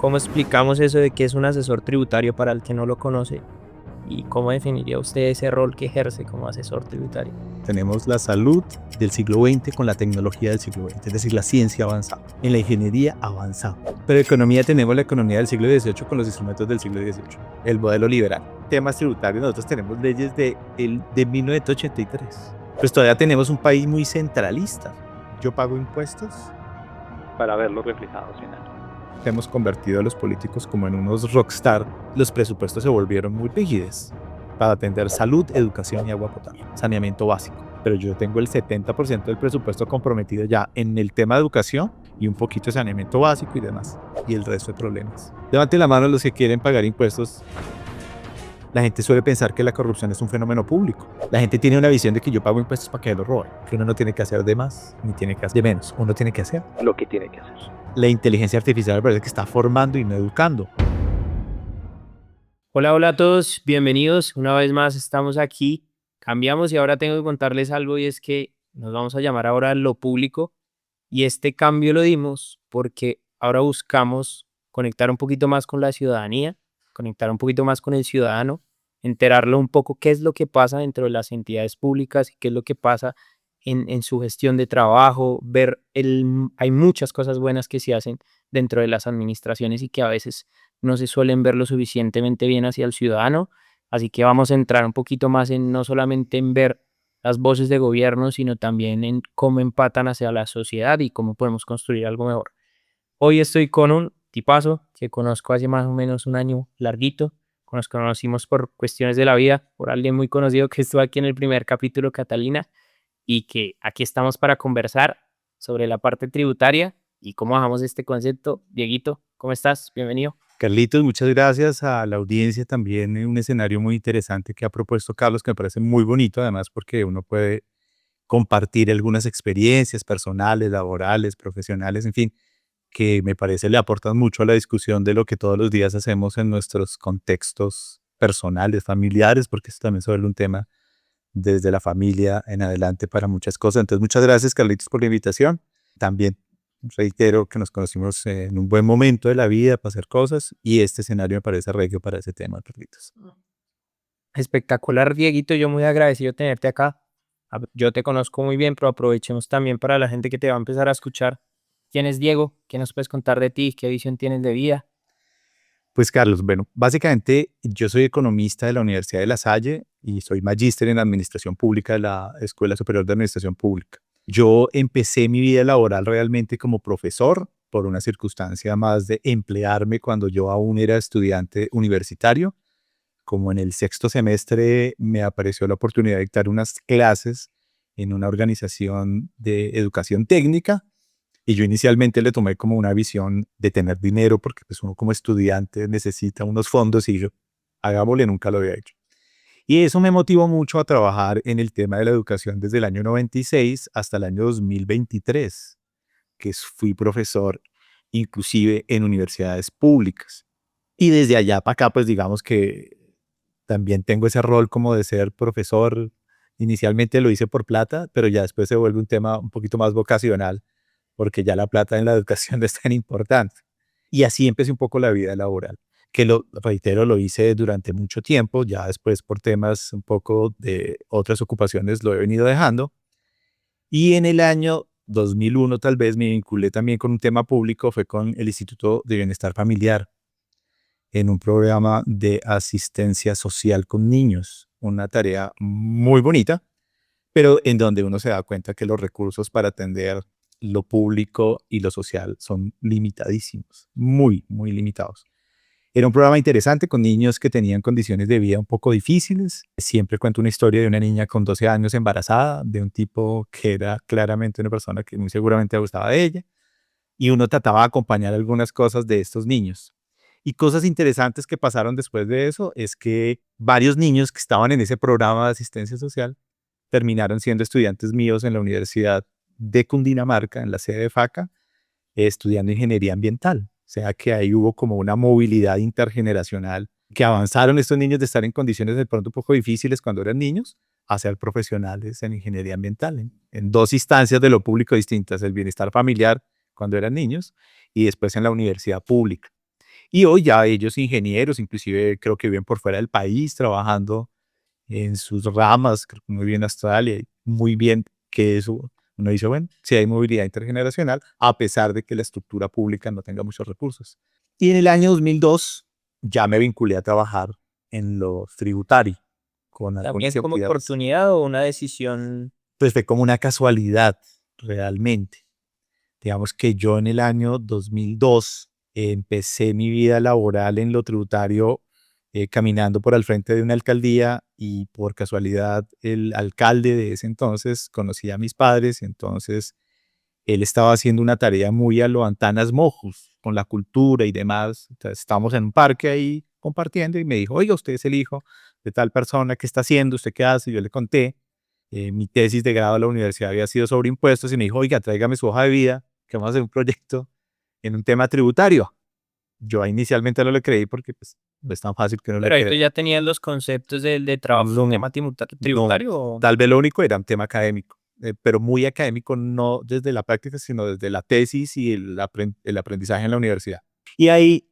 ¿Cómo explicamos eso de que es un asesor tributario para el que no lo conoce? ¿Y cómo definiría usted ese rol que ejerce como asesor tributario? Tenemos la salud del siglo XX con la tecnología del siglo XX, es decir, la ciencia avanzada, en la ingeniería avanzada. Pero economía tenemos la economía del siglo XVIII con los instrumentos del siglo XVIII, el modelo liberal. Temas tributarios, nosotros tenemos leyes de 1983. Pues todavía tenemos un país muy centralista. Yo pago impuestos para verlos reflejados en algo. Hemos convertido a los políticos como en unos rockstar. Los presupuestos se volvieron muy rígidos para atender salud, educación y agua potable, saneamiento básico. Pero yo tengo el 70% del presupuesto comprometido ya en el tema de educación y un poquito de saneamiento básico y demás. Y el resto de problemas. Levanten la mano los que quieren pagar impuestos. La gente suele pensar que la corrupción es un fenómeno público. La gente tiene una visión de que yo pago impuestos para que lo roben. Que uno no tiene que hacer de más, ni tiene que hacer de menos. Uno tiene que hacer lo que tiene que hacer. La inteligencia artificial parece que está formando y no educando. Hola a todos, bienvenidos. Una vez más estamos aquí. Cambiamos y ahora tengo que contarles algo y es que nos vamos a llamar ahora lo público y este cambio lo dimos porque ahora buscamos conectar un poquito más con la ciudadanía, conectar un poquito más con el ciudadano, enterarlo un poco qué es lo que pasa dentro de las entidades públicas y qué es lo que pasa en su gestión de trabajo, hay muchas cosas buenas que se hacen dentro de las administraciones y que a veces no se suelen ver lo suficientemente bien hacia el ciudadano, así que vamos a entrar un poquito más en no solamente en ver las voces de gobierno, sino también en cómo empatan hacia la sociedad y cómo podemos construir algo mejor. Hoy estoy con un tipazo que conozco hace más o menos un año larguito, nos conocimos por cuestiones de la vida, por alguien muy conocido que estuvo aquí en el primer capítulo, Catalina, y que aquí estamos para conversar sobre la parte tributaria y cómo bajamos este concepto. Dieguito, ¿cómo estás? Bienvenido. Carlitos, muchas gracias a la audiencia también en un escenario muy interesante que ha propuesto Carlos, que me parece muy bonito, además porque uno puede compartir algunas experiencias personales, laborales, profesionales, en fin, que me parece le aportan mucho a la discusión de lo que todos los días hacemos en nuestros contextos personales, familiares, porque esto también se vuelve un tema desde la familia en adelante para muchas cosas. Entonces, muchas gracias, Carlitos, por la invitación. También reitero que nos conocimos en un buen momento de la vida para hacer cosas y este escenario me parece regio para ese tema, Carlitos. Espectacular, Dieguito. Yo muy agradecido de tenerte acá. Yo te conozco muy bien, pero aprovechemos también para la gente que te va a empezar a escuchar. ¿Quién es Diego? ¿Qué nos puedes contar de ti? ¿Qué visión tienes de vida? Pues Carlos, bueno, básicamente yo soy economista de la Universidad de La Salle y soy magíster en Administración Pública de la Escuela Superior de Administración Pública. Yo empecé mi vida laboral realmente como profesor por una circunstancia más de emplearme cuando yo aún era estudiante universitario. Como en el sexto semestre me apareció la oportunidad de dictar unas clases en una organización de educación técnica y yo inicialmente le tomé como una visión de tener dinero porque pues uno como estudiante necesita unos fondos y yo, hagámosle, nunca lo había hecho. Y eso me motivó mucho a trabajar en el tema de la educación desde el año 96 hasta el año 2023, que fui profesor inclusive en universidades públicas. Y desde allá para acá, pues digamos que también tengo ese rol como de ser profesor. Inicialmente lo hice por plata, pero ya después se vuelve un tema un poquito más vocacional, porque ya la plata en la educación no es tan importante. Y así empecé un poco la vida laboral, que lo reitero, lo hice durante mucho tiempo, ya después por temas un poco de otras ocupaciones lo he venido dejando. Y en el año 2001 tal vez me vinculé también con un tema público, fue con el Instituto de Bienestar Familiar, en un programa de asistencia social con niños, una tarea muy bonita, pero en donde uno se da cuenta que los recursos para atender lo público y lo social son limitadísimos, muy, muy limitados. Era un programa interesante con niños que tenían condiciones de vida un poco difíciles. Siempre cuento una historia de una niña con 12 años embarazada, de un tipo que era claramente una persona que muy seguramente gustaba de ella, y uno trataba de acompañar algunas cosas de estos niños. Y cosas interesantes que pasaron después de eso es que varios niños que estaban en ese programa de asistencia social terminaron siendo estudiantes míos en la Universidad de Cundinamarca, en la sede de FACA, estudiando ingeniería ambiental. O sea que ahí hubo como una movilidad intergeneracional, que avanzaron estos niños de estar en condiciones de pronto un poco difíciles cuando eran niños a ser profesionales en ingeniería ambiental, en dos instancias de lo público distintas, el bienestar familiar cuando eran niños y después en la universidad pública. Y hoy ya ellos ingenieros, inclusive creo que viven por fuera del país trabajando en sus ramas, creo que muy bien Australia, y muy bien que eso, uno dice, bueno, si hay movilidad intergeneracional, a pesar de que la estructura pública no tenga muchos recursos. Y en el año 2002 ya me vinculé a trabajar en lo tributario, con ¿También algunas como entidades. oportunidad o una decisión? Pues fue como una casualidad, realmente. Digamos que yo en el año 2002 empecé mi vida laboral en lo tributario caminando por al frente de una alcaldía y por casualidad el alcalde de ese entonces conocía a mis padres, entonces él estaba haciendo una tarea muy a lo Antanas Mojos, con la cultura y demás. Entonces estábamos en un parque ahí compartiendo y me dijo, oiga, usted es el hijo de tal persona, ¿qué está haciendo? ¿Usted qué hace? Yo le conté. Mi tesis de grado de la universidad había sido sobre impuestos y me dijo, oiga, tráigame su hoja de vida, que vamos a hacer un proyecto en un tema tributario. Yo inicialmente no le creí porque pues, no es tan fácil que no le Pero ahí tú crea. ya tenías los conceptos de trabajo en un tema No, tributario. tal vez lo único era un tema académico, pero muy académico, no desde la práctica, sino desde la tesis y el aprendizaje en la universidad. Y ahí,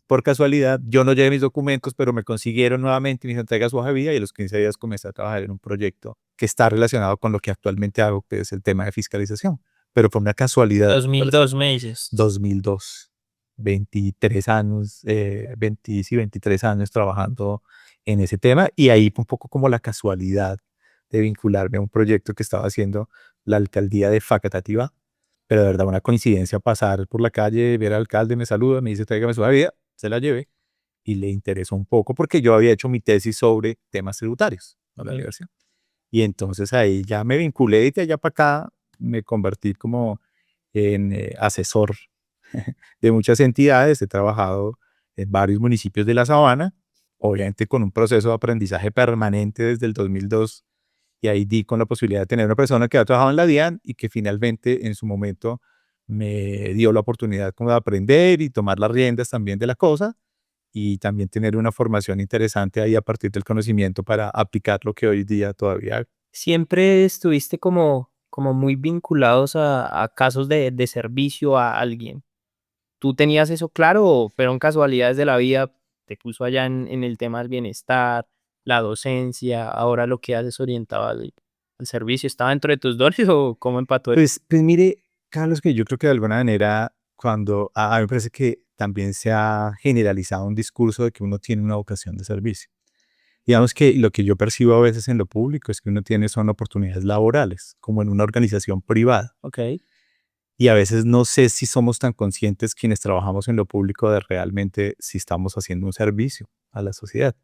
por casualidad, yo no llevé mis documentos, pero me consiguieron nuevamente y me dijeron, traiga su hoja de vida y a los 15 días comencé a trabajar en un proyecto que está relacionado con lo que actualmente hago, que es el tema de fiscalización. Pero fue una casualidad. 2002 me dices. 2002, 23 años, 20, sí, 23 años trabajando en ese tema y ahí fue un poco como la casualidad de vincularme a un proyecto que estaba haciendo la alcaldía de Facatativá, pero de verdad una coincidencia pasar por la calle, ver al alcalde, me saluda, me dice tráigame su vida, se la llevé y le interesó un poco porque yo había hecho mi tesis sobre temas tributarios en la Ok. universidad. Y entonces ahí ya me vinculé y de allá para acá me convertí como en asesor de muchas entidades. He trabajado en varios municipios de la Sabana, obviamente con un proceso de aprendizaje permanente desde el 2002 y ahí di con la posibilidad de tener una persona que ha trabajado en la DIAN y que finalmente en su momento me dio la oportunidad como de aprender y tomar las riendas también de la cosa y también tener una formación interesante ahí a partir del conocimiento para aplicar lo que hoy día todavía hago. Siempre estuviste como muy vinculados a casos de servicio a alguien. ¿Tú tenías eso claro o fueron casualidades de la vida? Te puso allá en el tema del bienestar, la docencia, ahora lo que haces orientado al servicio. ¿Estaba dentro de tus dones o cómo empató eso? Pues mire, Carlos, que yo creo que de alguna manera cuando a mí me parece que también se ha generalizado un discurso de que uno tiene una vocación de servicio. Digamos que lo que yo percibo a veces en lo público es que uno tiene son oportunidades laborales, como en una organización privada. Ok. Y a veces no sé si somos tan conscientes quienes trabajamos en lo público de realmente si estamos haciendo un servicio a la sociedad.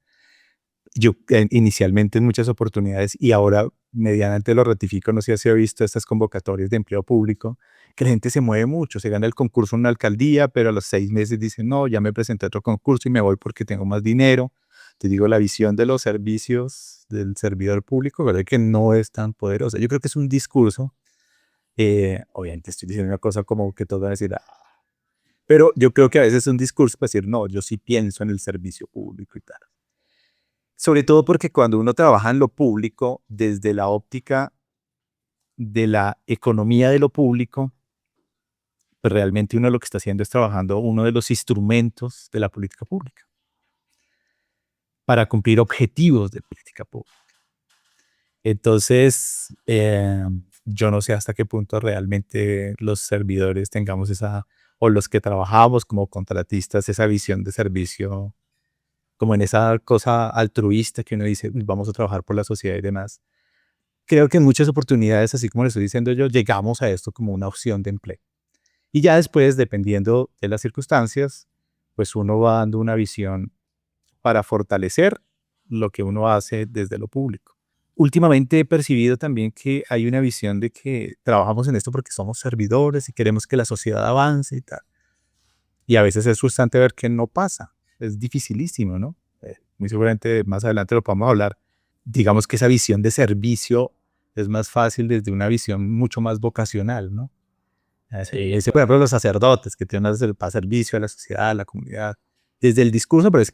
Yo inicialmente en muchas oportunidades y ahora medianamente lo ratifico, no sé si ha visto estas convocatorias de empleo público, que la gente se mueve mucho, se gana el concurso en una alcaldía, pero a los 6 meses dicen, no, ya me presenté a otro concurso y me voy porque tengo más dinero. Te digo, la visión de los servicios del servidor público, ¿verdad? Que no es tan poderosa. Yo creo que es un discurso, obviamente estoy diciendo una cosa como que todos van a decir, "Ah", pero yo creo que a veces es un discurso para decir, no, yo sí pienso en el servicio público y tal. Sobre todo porque cuando uno trabaja en lo público, desde la óptica de la economía de lo público, pues realmente uno lo que está haciendo es trabajando uno de los instrumentos de la política pública para cumplir objetivos de política pública. Entonces, yo no sé hasta qué punto realmente los servidores tengamos esa, o los que trabajamos como contratistas, esa visión de servicio, como en esa cosa altruista que uno dice, "Uy, vamos a trabajar por la sociedad y demás". Creo que en muchas oportunidades, así como le estoy diciendo yo, llegamos a esto como una opción de empleo. Y ya después, dependiendo de las circunstancias, pues uno va dando una visión para fortalecer lo que uno hace desde lo público. Últimamente he percibido también que hay una visión de que trabajamos en esto porque somos servidores y queremos que la sociedad avance y tal. Y a veces es frustrante ver que no pasa. Es dificilísimo, ¿no? Muy seguramente más adelante lo podamos hablar. Digamos que esa visión de servicio es más fácil desde una visión mucho más vocacional, ¿no? Sí, Ese, por ejemplo, los sacerdotes que tienen para servicio a la sociedad, a la comunidad. Desde el discurso parece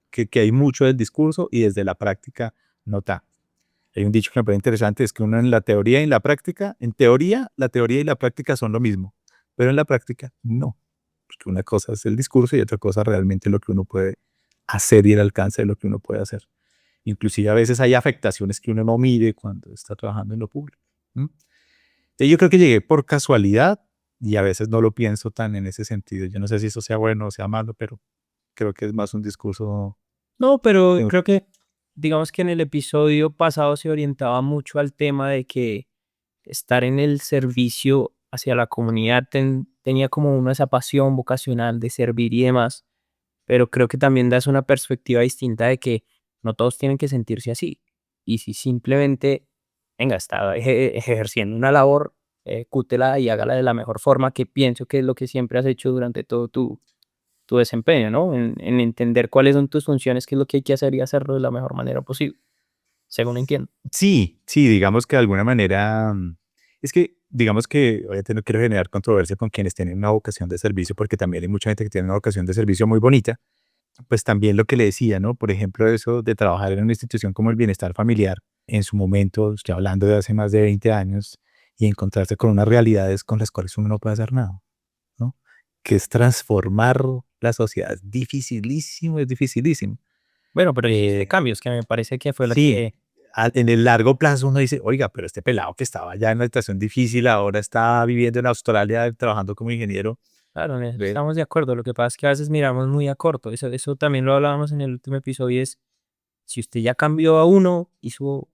que hay mucho del discurso y desde la práctica no está. Hay un dicho que me parece interesante, es que uno en la teoría y en la práctica, en teoría, la teoría y la práctica son lo mismo, pero en la práctica no. porque una cosa es el discurso y otra cosa realmente lo que uno puede hacer y el alcance de lo que uno puede hacer. Inclusive a veces hay afectaciones que uno no mide cuando está trabajando en lo público. Entonces yo creo que llegué por casualidad y a veces no lo pienso tan en ese sentido. Yo no sé si eso sea bueno o sea malo, pero creo que es más un discurso. No, pero creo que, digamos que en el episodio pasado se orientaba mucho al tema de que estar en el servicio hacia la comunidad tenía como una esa pasión vocacional de servir y demás, pero creo que también das una perspectiva distinta de que no todos tienen que sentirse así. Y si simplemente, venga, está ejerciendo una labor, cútela y hágala de la mejor forma, que pienso que es lo que siempre has hecho durante todo tu desempeño, ¿no? En entender cuáles son tus funciones, qué es lo que hay que hacer y hacerlo de la mejor manera posible, según entiendo. Sí, sí, digamos que de alguna manera, es que digamos que obviamente no quiero generar controversia con quienes tienen una vocación de servicio, porque también hay mucha gente que tiene una vocación de servicio muy bonita. Pues también lo que le decía, ¿no? Por ejemplo, eso de trabajar en una institución como el bienestar familiar, en su momento, estoy hablando de hace más de 20 años, y encontrarse con unas realidades con las cuales uno no puede hacer nada, ¿no? Que es transformar la sociedad. Es dificilísimo, es dificilísimo. Bueno, pero hiciste Eh, cambios, que me parece que fue la sí, que, en el largo plazo uno dice, oiga, pero este pelado que estaba ya en una situación difícil, ahora está viviendo en Australia trabajando como ingeniero. claro, en eso Ve, estamos de acuerdo. Lo que pasa es que a veces miramos muy a corto. Eso también lo hablábamos en el último episodio, es si usted ya cambió a uno, hizo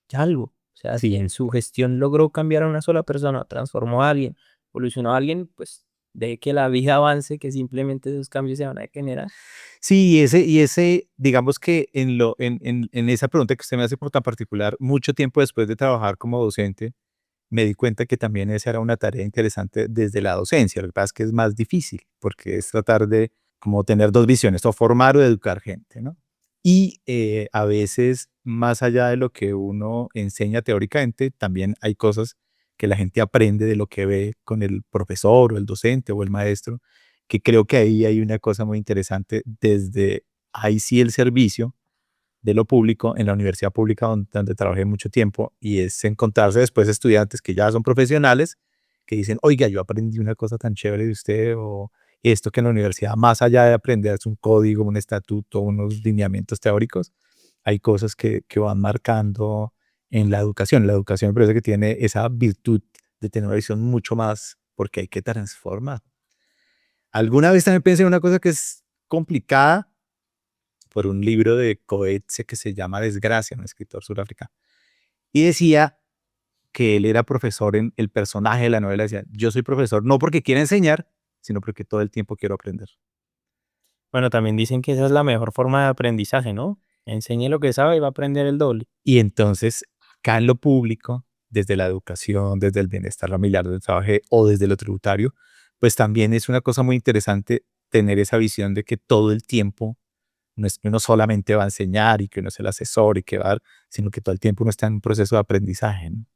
ya algo. O sea, si en sí, su gestión logró cambiar a una sola persona, transformó a alguien, evolucionó a alguien, pues de que la vida avance, que simplemente esos cambios se van a generar. sí, digamos que en esa pregunta que usted me hace por tan particular, mucho tiempo después de trabajar como docente, me di cuenta que también esa era una tarea interesante desde la docencia. Lo que pasa es que es más difícil, porque es tratar de como tener dos visiones, o formar o educar gente, ¿no? Y a veces, más allá de lo que uno enseña teóricamente, también hay cosas que la gente aprende de lo que ve con el profesor o el docente o el maestro, que creo que ahí hay una cosa muy interesante desde ahí sí el servicio de lo público en la universidad pública donde trabajé mucho tiempo, y es encontrarse después estudiantes que ya son profesionales que dicen, oiga, yo aprendí una cosa tan chévere de usted, o esto que en la universidad, más allá de aprender es un código, un estatuto, unos lineamientos teóricos, hay cosas que van marcando en la educación. La educación me parece que tiene esa virtud de tener una visión mucho más, porque hay que transformar. Alguna vez también pensé en una cosa que es complicada, por un libro de Coetzee que se llama Desgracia, un escritor surafricano. Y decía que él era profesor en el personaje de la novela. Decía, yo soy profesor no porque quiera enseñar, sino porque todo el tiempo quiero aprender. Bueno, también dicen que esa es la mejor forma de aprendizaje, ¿no? Enseñe lo que sabe y va a aprender el doble. Y entonces, acá en lo público, desde la educación, desde el bienestar familiar donde trabajé o desde lo tributario, pues también es una cosa muy interesante tener esa visión de que todo el tiempo no es que uno solamente va a enseñar y que uno es el asesor y que va a dar, sino que todo el tiempo uno está en un proceso de aprendizaje, ¿no?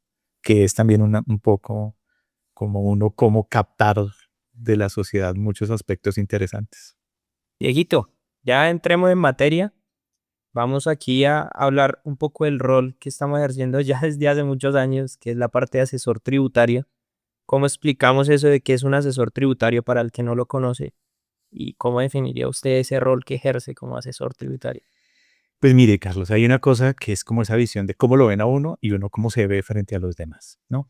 Que es también un poco como uno, cómo captar de la sociedad muchos aspectos interesantes. Dieguito, ya entremos en materia. Vamos aquí a hablar un poco del rol que estamos ejerciendo ya desde hace muchos años, que es la parte de asesor tributario. ¿Cómo explicamos eso de qué es un asesor tributario para el que no lo conoce? ¿Y cómo definiría usted ese rol que ejerce como asesor tributario? Pues mire, Carlos, hay una cosa que es como esa visión de cómo lo ven a uno y uno cómo se ve frente a los demás, ¿no?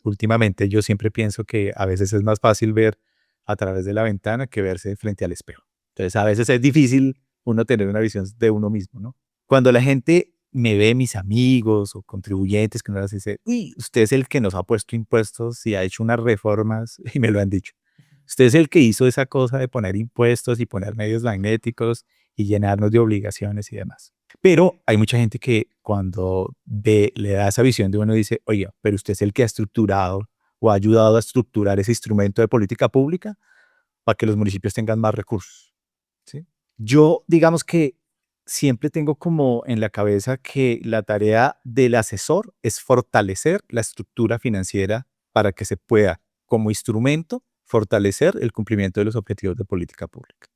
Últimamente yo siempre pienso que a veces es más fácil ver a través de la ventana que verse frente al espejo. Entonces a veces es difícil uno tener una visión de uno mismo, ¿no? Cuando la gente me ve, mis amigos o contribuyentes, que uno les dice, uy, usted es el que nos ha puesto impuestos y ha hecho unas reformas, y me lo han dicho. Usted es el que hizo esa cosa de poner impuestos y poner medios magnéticos y llenarnos de obligaciones y demás. Pero hay mucha gente que cuando ve, le da esa visión de uno dice, oye, pero usted es el que ha estructurado o ha ayudado a estructurar ese instrumento de política pública para que los municipios tengan más recursos. ¿Sí? Yo, digamos que siempre tengo como en la cabeza que la tarea del asesor es fortalecer la estructura financiera para que se pueda, como instrumento, fortalecer el cumplimiento de los objetivos de política pública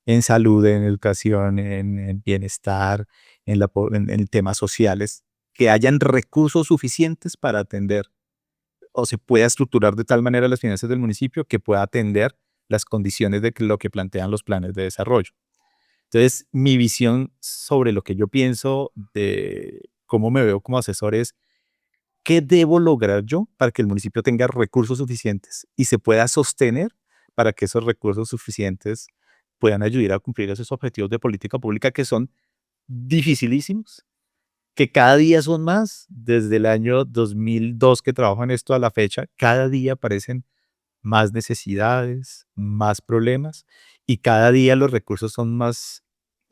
en salud, en educación, en bienestar, en temas sociales, que hayan recursos suficientes para atender o se pueda estructurar de tal manera las finanzas del municipio que pueda atender las condiciones de lo que plantean los planes de desarrollo. Entonces, mi visión sobre lo que yo pienso de cómo me veo como asesor es qué debo lograr yo para que el municipio tenga recursos suficientes y se pueda sostener para que esos recursos suficientes puedan ayudar a cumplir esos objetivos de política pública que son dificilísimos, que cada día son más. Desde el año 2002 que trabajo en esto a la fecha, cada día aparecen más necesidades, más problemas, y cada día los recursos son más,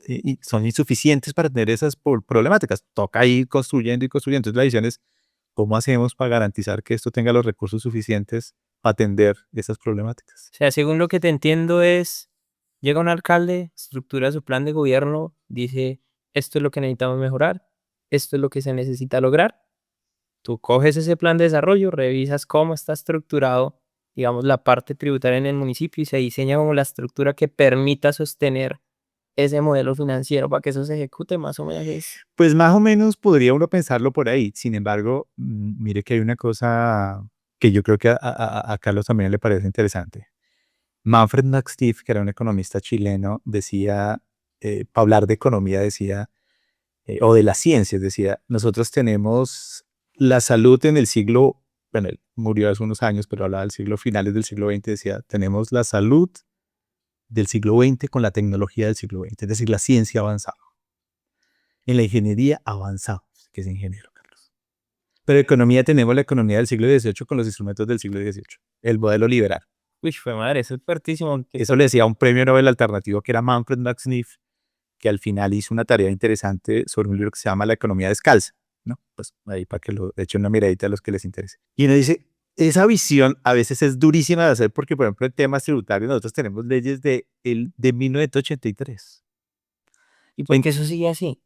y son insuficientes para tener esas problemáticas. Toca ir construyendo y construyendo. Entonces la decisión es, ¿cómo hacemos para garantizar que esto tenga los recursos suficientes para atender esas problemáticas? O sea, según lo que te entiendo es, llega un alcalde, estructura su plan de gobierno, dice, esto es lo que necesitamos mejorar, esto es lo que se necesita lograr. Tú coges ese plan de desarrollo, revisas cómo está estructurado, digamos, la parte tributaria en el municipio y se diseña como la estructura que permita sostener ese modelo financiero para que eso se ejecute más o menos. Pues más o menos podría uno pensarlo por ahí. Sin embargo, mire que hay una cosa que yo creo que a Carlos también le parece interesante. Manfred Max Stief, que era un economista chileno, decía, para hablar de economía, decía, o de las ciencias, decía, nosotros tenemos la salud en el siglo, bueno, él murió hace unos años, pero hablaba del siglo finales del siglo XX, decía, tenemos la salud del siglo XX con la tecnología del siglo XX, es decir, la ciencia avanzada. En la ingeniería avanzada, que es ingeniero, Carlos. Pero economía tenemos la economía del siglo XVIII con los instrumentos del siglo XVIII, el modelo liberal. Uy, fue madre, eso es fuertísimo. Eso le decía un premio Nobel alternativo que era Manfred Max Neef, que al final hizo una tarea interesante sobre un libro que se llama La economía descalza, ¿no? Pues ahí para que lo echen una miradita a los que les interese. Y uno dice, esa visión a veces es durísima de hacer porque, por ejemplo, en temas tributarios nosotros tenemos leyes de 1983. ¿Y por qué eso sigue así?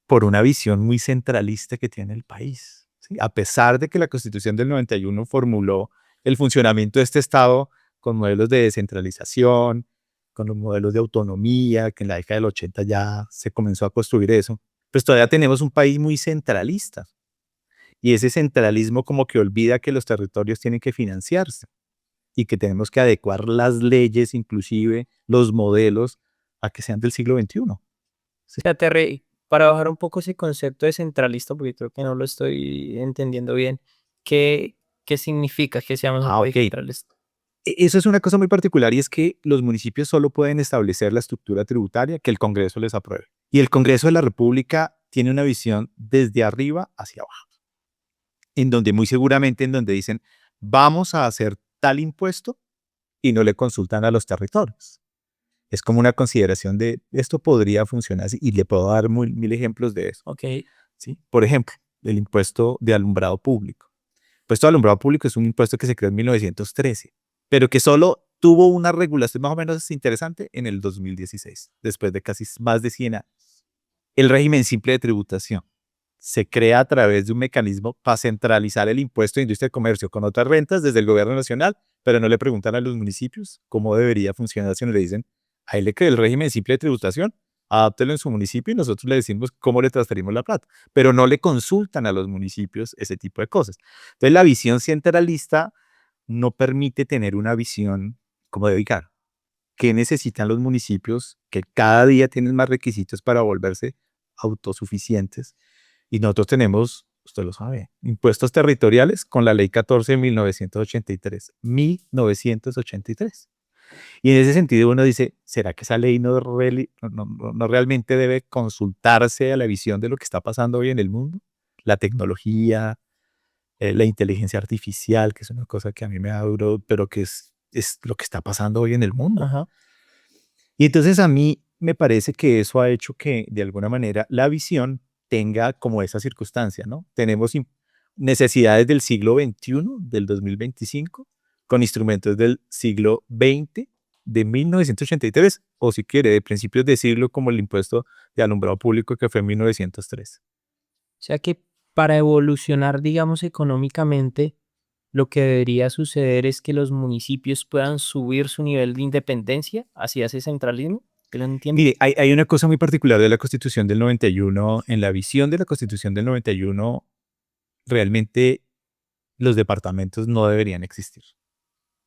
Por una visión muy centralista que tiene el país, ¿sí? A pesar de que la Constitución del 91 formuló el funcionamiento de este Estado con modelos de descentralización, con los modelos de autonomía, que en la década del 80 ya se comenzó a construir eso, pues todavía tenemos un país muy centralista. Y ese centralismo como que olvida que los territorios tienen que financiarse y que tenemos que adecuar las leyes, inclusive los modelos, a que sean del siglo XXI. O sea, para bajar un poco ese concepto de centralista, porque creo que no lo estoy entendiendo bien, ¿qué significa que seamos un país Ok. centralista? Eso es una cosa muy particular y es que los municipios solo pueden establecer la estructura tributaria que el Congreso les apruebe. Y el Congreso de la República tiene una visión desde arriba hacia abajo, en donde muy seguramente en donde dicen, vamos a hacer tal impuesto y no le consultan a los territorios. Es como una consideración de esto podría funcionar así, y le puedo dar mil ejemplos de eso. Ok. ¿Sí? Por ejemplo, el impuesto de alumbrado público. El impuesto de alumbrado público es un impuesto que se creó en 1913, pero que solo tuvo una regulación más o menos interesante en el 2016, después de casi más de 100 años. El régimen simple de tributación se crea a través de un mecanismo para centralizar el impuesto de industria y comercio con otras rentas desde el gobierno nacional, pero no le preguntan a los municipios cómo debería funcionar, sino le dicen, ahí le creé el régimen simple de tributación, adáptelo en su municipio y nosotros le decimos cómo le transferimos la plata, pero no le consultan a los municipios ese tipo de cosas. Entonces la visión centralista no permite tener una visión como de ubicar qué necesitan los municipios que cada día tienen más requisitos para volverse autosuficientes. Y nosotros tenemos, usted lo sabe, impuestos territoriales con la ley 14 de 1983. 1983. Y en ese sentido uno dice, ¿será que esa ley no realmente debe consultarse a la visión de lo que está pasando hoy en el mundo? La tecnología, la inteligencia artificial, que es una cosa que a mí me da duro, pero que es lo que está pasando hoy en el mundo. Ajá. Y entonces a mí me parece que eso ha hecho que de alguna manera la visión tenga como esa circunstancia, ¿no? Tenemos necesidades del siglo XXI, del 2025, con instrumentos del siglo XX, de 1983, o si quiere, de principios de siglo como el impuesto de alumbrado público que fue en 1903. O sea que para evolucionar, digamos, económicamente, lo que debería suceder es que los municipios puedan subir su nivel de independencia hacia ese centralismo. ¿Que lo entiendo? Mire, hay una cosa muy particular de la Constitución del 91. En la visión de la Constitución del 91, realmente los departamentos no deberían existir.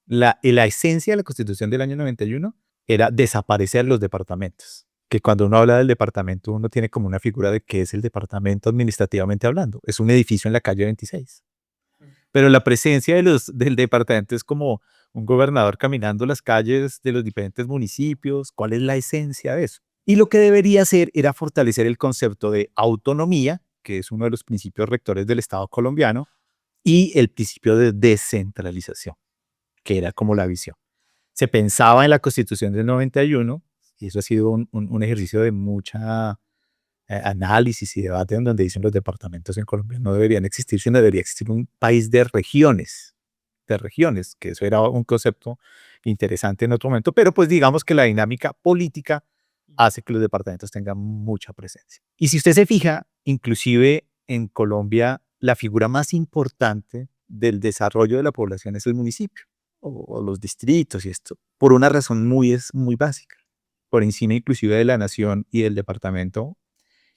La esencia de la Constitución del año 91 era desaparecer los departamentos. Que cuando uno habla del departamento, uno tiene como una figura de qué es el departamento administrativamente hablando. Es un edificio en la calle 26. Pero la presencia del departamento es como un gobernador caminando las calles de los diferentes municipios. ¿Cuál es la esencia de eso? Y lo que debería hacer era fortalecer el concepto de autonomía, que es uno de los principios rectores del Estado colombiano, y el principio de descentralización, que era como la visión. Se pensaba en la Constitución del 91, y eso ha sido un ejercicio de mucha análisis y debate en donde dicen los departamentos en Colombia no deberían existir, sino debería existir un país de regiones, que eso era un concepto interesante en otro momento, pero pues digamos que la dinámica política hace que los departamentos tengan mucha presencia. Y si usted se fija, inclusive en Colombia, la figura más importante del desarrollo de la población es el municipio o los distritos y esto, por una razón muy básica, por encima inclusive de la nación y del departamento,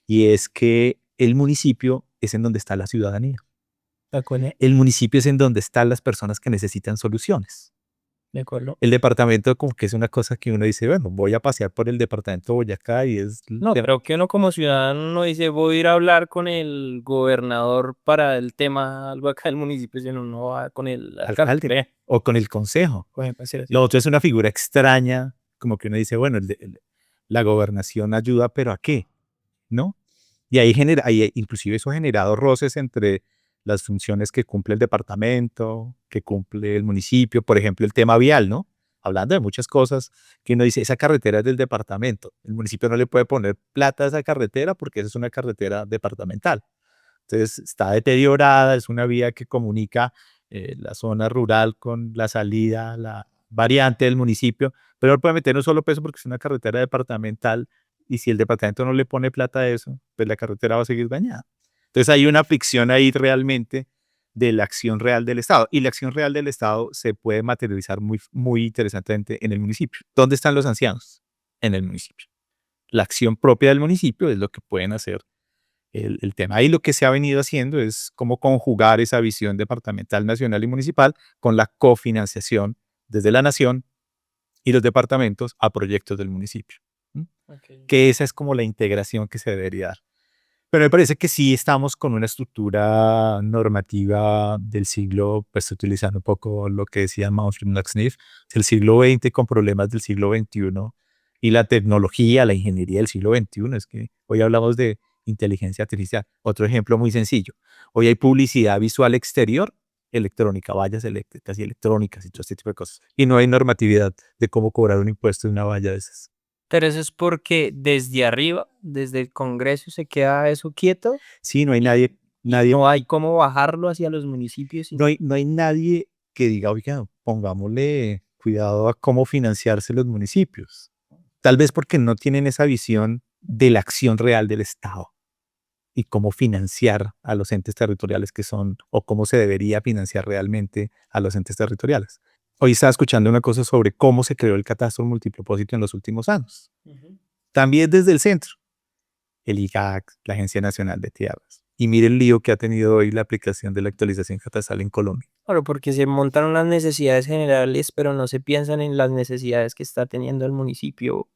y es que el municipio es en donde está la ciudadanía. ¿De acuerdo? El municipio es en donde están las personas que necesitan soluciones. ¿De acuerdo? El departamento como que es una cosa que uno dice, bueno, voy a pasear por el departamento de Boyacá y es... No, creo que uno como ciudadano no dice voy a ir a hablar con el gobernador para el tema, algo acá del municipio, sino uno va con el alcalde. O con el consejo. Puede ser así. Lo otro es una figura extraña, como que uno dice, bueno, la gobernación ayuda, pero ¿a qué? ¿No? Y ahí inclusive eso ha generado roces entre las funciones que cumple el departamento, que cumple el municipio, por ejemplo, el tema vial, ¿no? Hablando de muchas cosas que uno dice, esa carretera es del departamento. El municipio no le puede poner plata a esa carretera porque esa es una carretera departamental. Entonces está deteriorada, es una vía que comunica la zona rural con la salida, la variante del municipio, pero no puede meter un solo peso porque es una carretera departamental y si el departamento no le pone plata a eso, pues la carretera va a seguir dañada. Entonces hay una fricción ahí realmente de la acción real del Estado y la acción real del Estado se puede materializar muy interesantemente en el municipio. ¿Dónde están los ancianos? En el municipio. La acción propia del municipio es lo que pueden hacer el tema. Ahí lo que se ha venido haciendo es cómo conjugar esa visión departamental, nacional y municipal con la cofinanciación desde la nación y los departamentos a proyectos del municipio. Okay. Que esa es como la integración que se debería dar. Pero me parece que sí estamos con una estructura normativa del siglo, pues utilizando un poco lo que decía Manfred Max-Neff, del siglo XX con problemas del siglo XXI y la tecnología, la ingeniería del siglo XXI. Es que hoy hablamos de inteligencia artificial. Otro ejemplo muy sencillo. Hoy hay publicidad visual exterior, electrónica, vallas eléctricas y electrónicas y todo este tipo de cosas. Y no hay normatividad de cómo cobrar un impuesto de una valla de esas. Pero eso es porque desde arriba, desde el Congreso, se queda eso quieto. Sí, no hay nadie, No hay cómo bajarlo hacia los municipios. no hay nadie que diga, oiga, pongámosle cuidado a cómo financiarse los municipios. Tal vez porque no tienen esa visión de la acción real del Estado y cómo financiar a los entes territoriales que son, o cómo se debería financiar realmente a los entes territoriales. Hoy estaba escuchando una cosa sobre cómo se creó el catastro multipropósito en los últimos años. También desde el centro, el IGAC, la Agencia Nacional de Tierras. Y mire el lío que ha tenido hoy la aplicación de la actualización catastral en Colombia. Claro, porque se montaron las necesidades generales, pero no se piensan en las necesidades que está teniendo el municipio.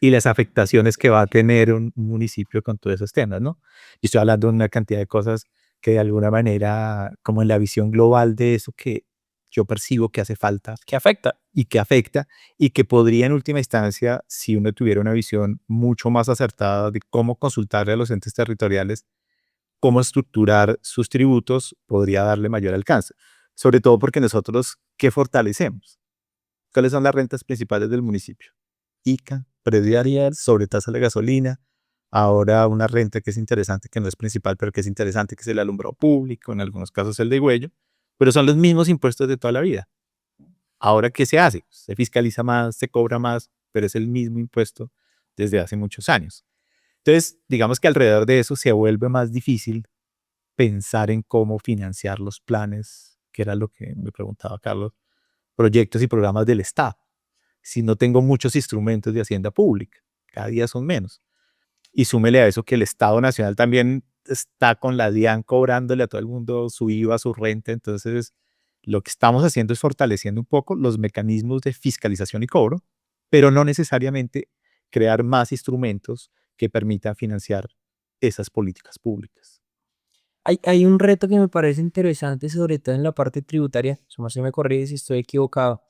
Y las afectaciones que va a tener un municipio con todos esos temas, ¿no? Y estoy hablando de una cantidad de cosas que de alguna manera, como en la visión global de eso que yo percibo que hace falta. Que afecta. Y que afecta y que podría en última instancia, si uno tuviera una visión mucho más acertada de cómo consultarle a los entes territoriales, cómo estructurar sus tributos, podría darle mayor alcance. Sobre todo porque nosotros, ¿qué fortalecemos? ¿Cuáles son las rentas principales del municipio? ICA, predial, sobretasa de gasolina, ahora una renta que es interesante, que no es principal, pero que es interesante, que es el alumbrado público, en algunos casos el de huello, pero son los mismos impuestos de toda la vida. Ahora, ¿qué se hace? Se fiscaliza más, se cobra más, pero es el mismo impuesto desde hace muchos años. Entonces, digamos que alrededor de eso se vuelve más difícil pensar en cómo financiar los planes, que era lo que me preguntaba Carlos, proyectos y programas del Estado. Si no tengo muchos instrumentos de hacienda pública, cada día son menos. Y súmele a eso que el Estado Nacional también está con la DIAN cobrándole a todo el mundo su IVA, su renta, entonces Lo que estamos haciendo es fortaleciendo un poco los mecanismos de fiscalización y cobro, pero no necesariamente crear más instrumentos que permitan financiar esas políticas públicas. Hay un reto que me parece interesante, sobre todo en la parte tributaria, su merced me corrige si estoy equivocado,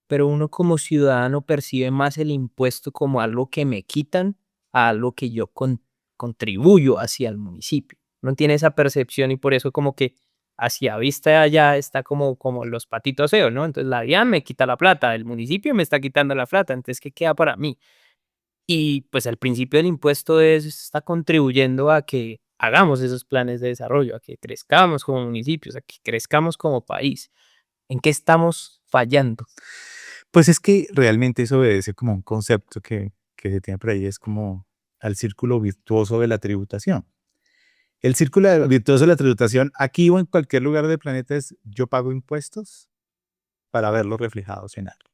pero uno como ciudadano percibe más el impuesto como algo que me quitan a algo que yo contribuyo hacia el municipio. No tiene esa percepción y por eso como que hacia vista de allá está como los patitos feos, ¿no? Entonces la DIAN me quita la plata, el municipio me está quitando la plata, entonces ¿qué queda para mí? Y pues el principio del impuesto está contribuyendo a que hagamos esos planes de desarrollo, a que crezcamos como municipios, a que crezcamos como país. ¿En qué estamos fallando? Pues es que realmente eso obedece como un concepto que se tiene por ahí, es como al círculo virtuoso de la tributación. El círculo virtuoso de la tributación, aquí o en cualquier lugar del planeta, es yo pago impuestos para verlos reflejados en algo.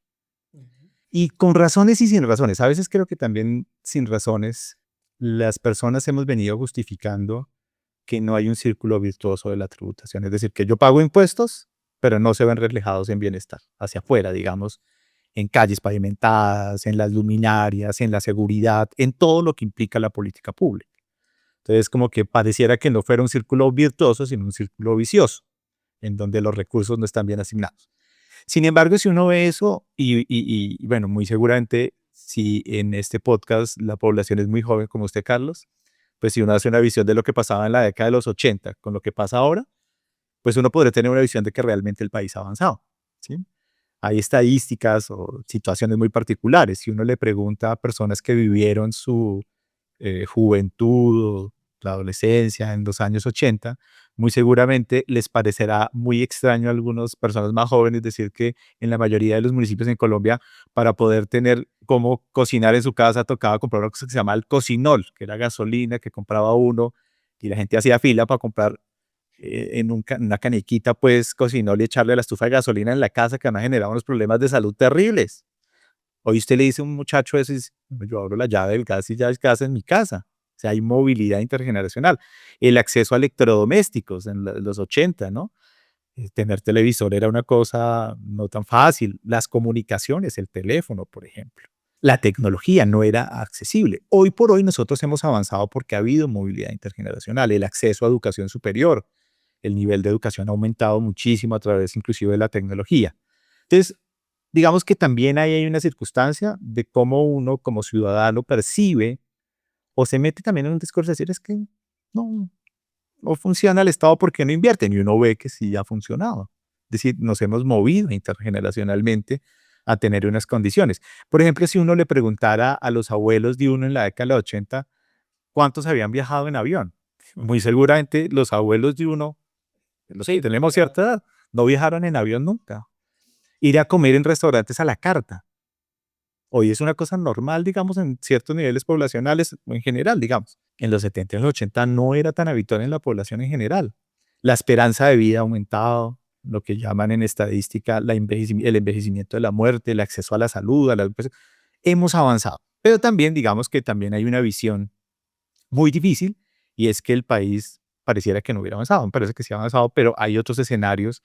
Ujú. Y con razones y sin razones. A veces creo que también sin razones las personas hemos venido justificando que no hay un círculo virtuoso de la tributación. Es decir, que yo pago impuestos, pero no se ven reflejados en bienestar hacia afuera, digamos, en calles pavimentadas, en las luminarias, en la seguridad, en todo lo que implica la política pública. Entonces, como que pareciera que no fuera un círculo virtuoso, sino un círculo vicioso, en donde los recursos no están bien asignados. Sin embargo, si uno ve eso, y bueno, muy seguramente, si en este podcast la población es muy joven como usted, Carlos, pues si uno hace una visión de lo que pasaba en la década de los 80 con lo que pasa ahora, pues uno podría tener una visión de que realmente el país ha avanzado, ¿sí? Hay estadísticas o situaciones muy particulares. Si uno le pregunta a personas que vivieron su juventud o la adolescencia en los años 80, muy seguramente les parecerá muy extraño a algunas personas más jóvenes decir que en la mayoría de los municipios en Colombia, para poder tener cómo cocinar en su casa, tocaba comprar una cosa que se llama el cocinol, que era gasolina que compraba uno y la gente hacía fila para comprar una canequita, pues cocinol y echarle la estufa de gasolina en la casa, que además generaba unos problemas de salud terribles. Hoy usted le dice a un muchacho eso y dice, yo abro la llave del gas y ya es gas en mi casa. O sea, hay movilidad intergeneracional. El acceso a electrodomésticos en los 80, ¿no? Tener televisor era una cosa no tan fácil. Las comunicaciones, el teléfono, por ejemplo. La tecnología no era accesible. Hoy por hoy nosotros hemos avanzado porque ha habido movilidad intergeneracional, el acceso a educación superior, el nivel de educación ha aumentado muchísimo a través inclusive de la tecnología. Entonces, digamos que también ahí hay una circunstancia de cómo uno como ciudadano percibe o se mete también en un discurso de decir es que no, no funciona el Estado porque no invierten y uno ve que sí ha funcionado. Es decir, nos hemos movido intergeneracionalmente a tener unas condiciones. Por ejemplo, si uno le preguntara a los abuelos de uno en la década de los 80 cuántos habían viajado en avión, muy seguramente los abuelos de uno, los que Sí, tenemos ya. cierta edad, no viajaron en avión nunca. Ir a comer en restaurantes a la carta. Hoy es una cosa normal, digamos, en ciertos niveles poblacionales en general, digamos. En los 70 y los 80 no era tan habitual en la población en general. La esperanza de vida ha aumentado, lo que llaman en estadística el envejecimiento de la muerte, el acceso a la salud, pues, hemos avanzado. Pero también, digamos que también hay una visión muy difícil y es que el país pareciera que no hubiera avanzado. Me parece que sí ha avanzado, pero hay otros escenarios.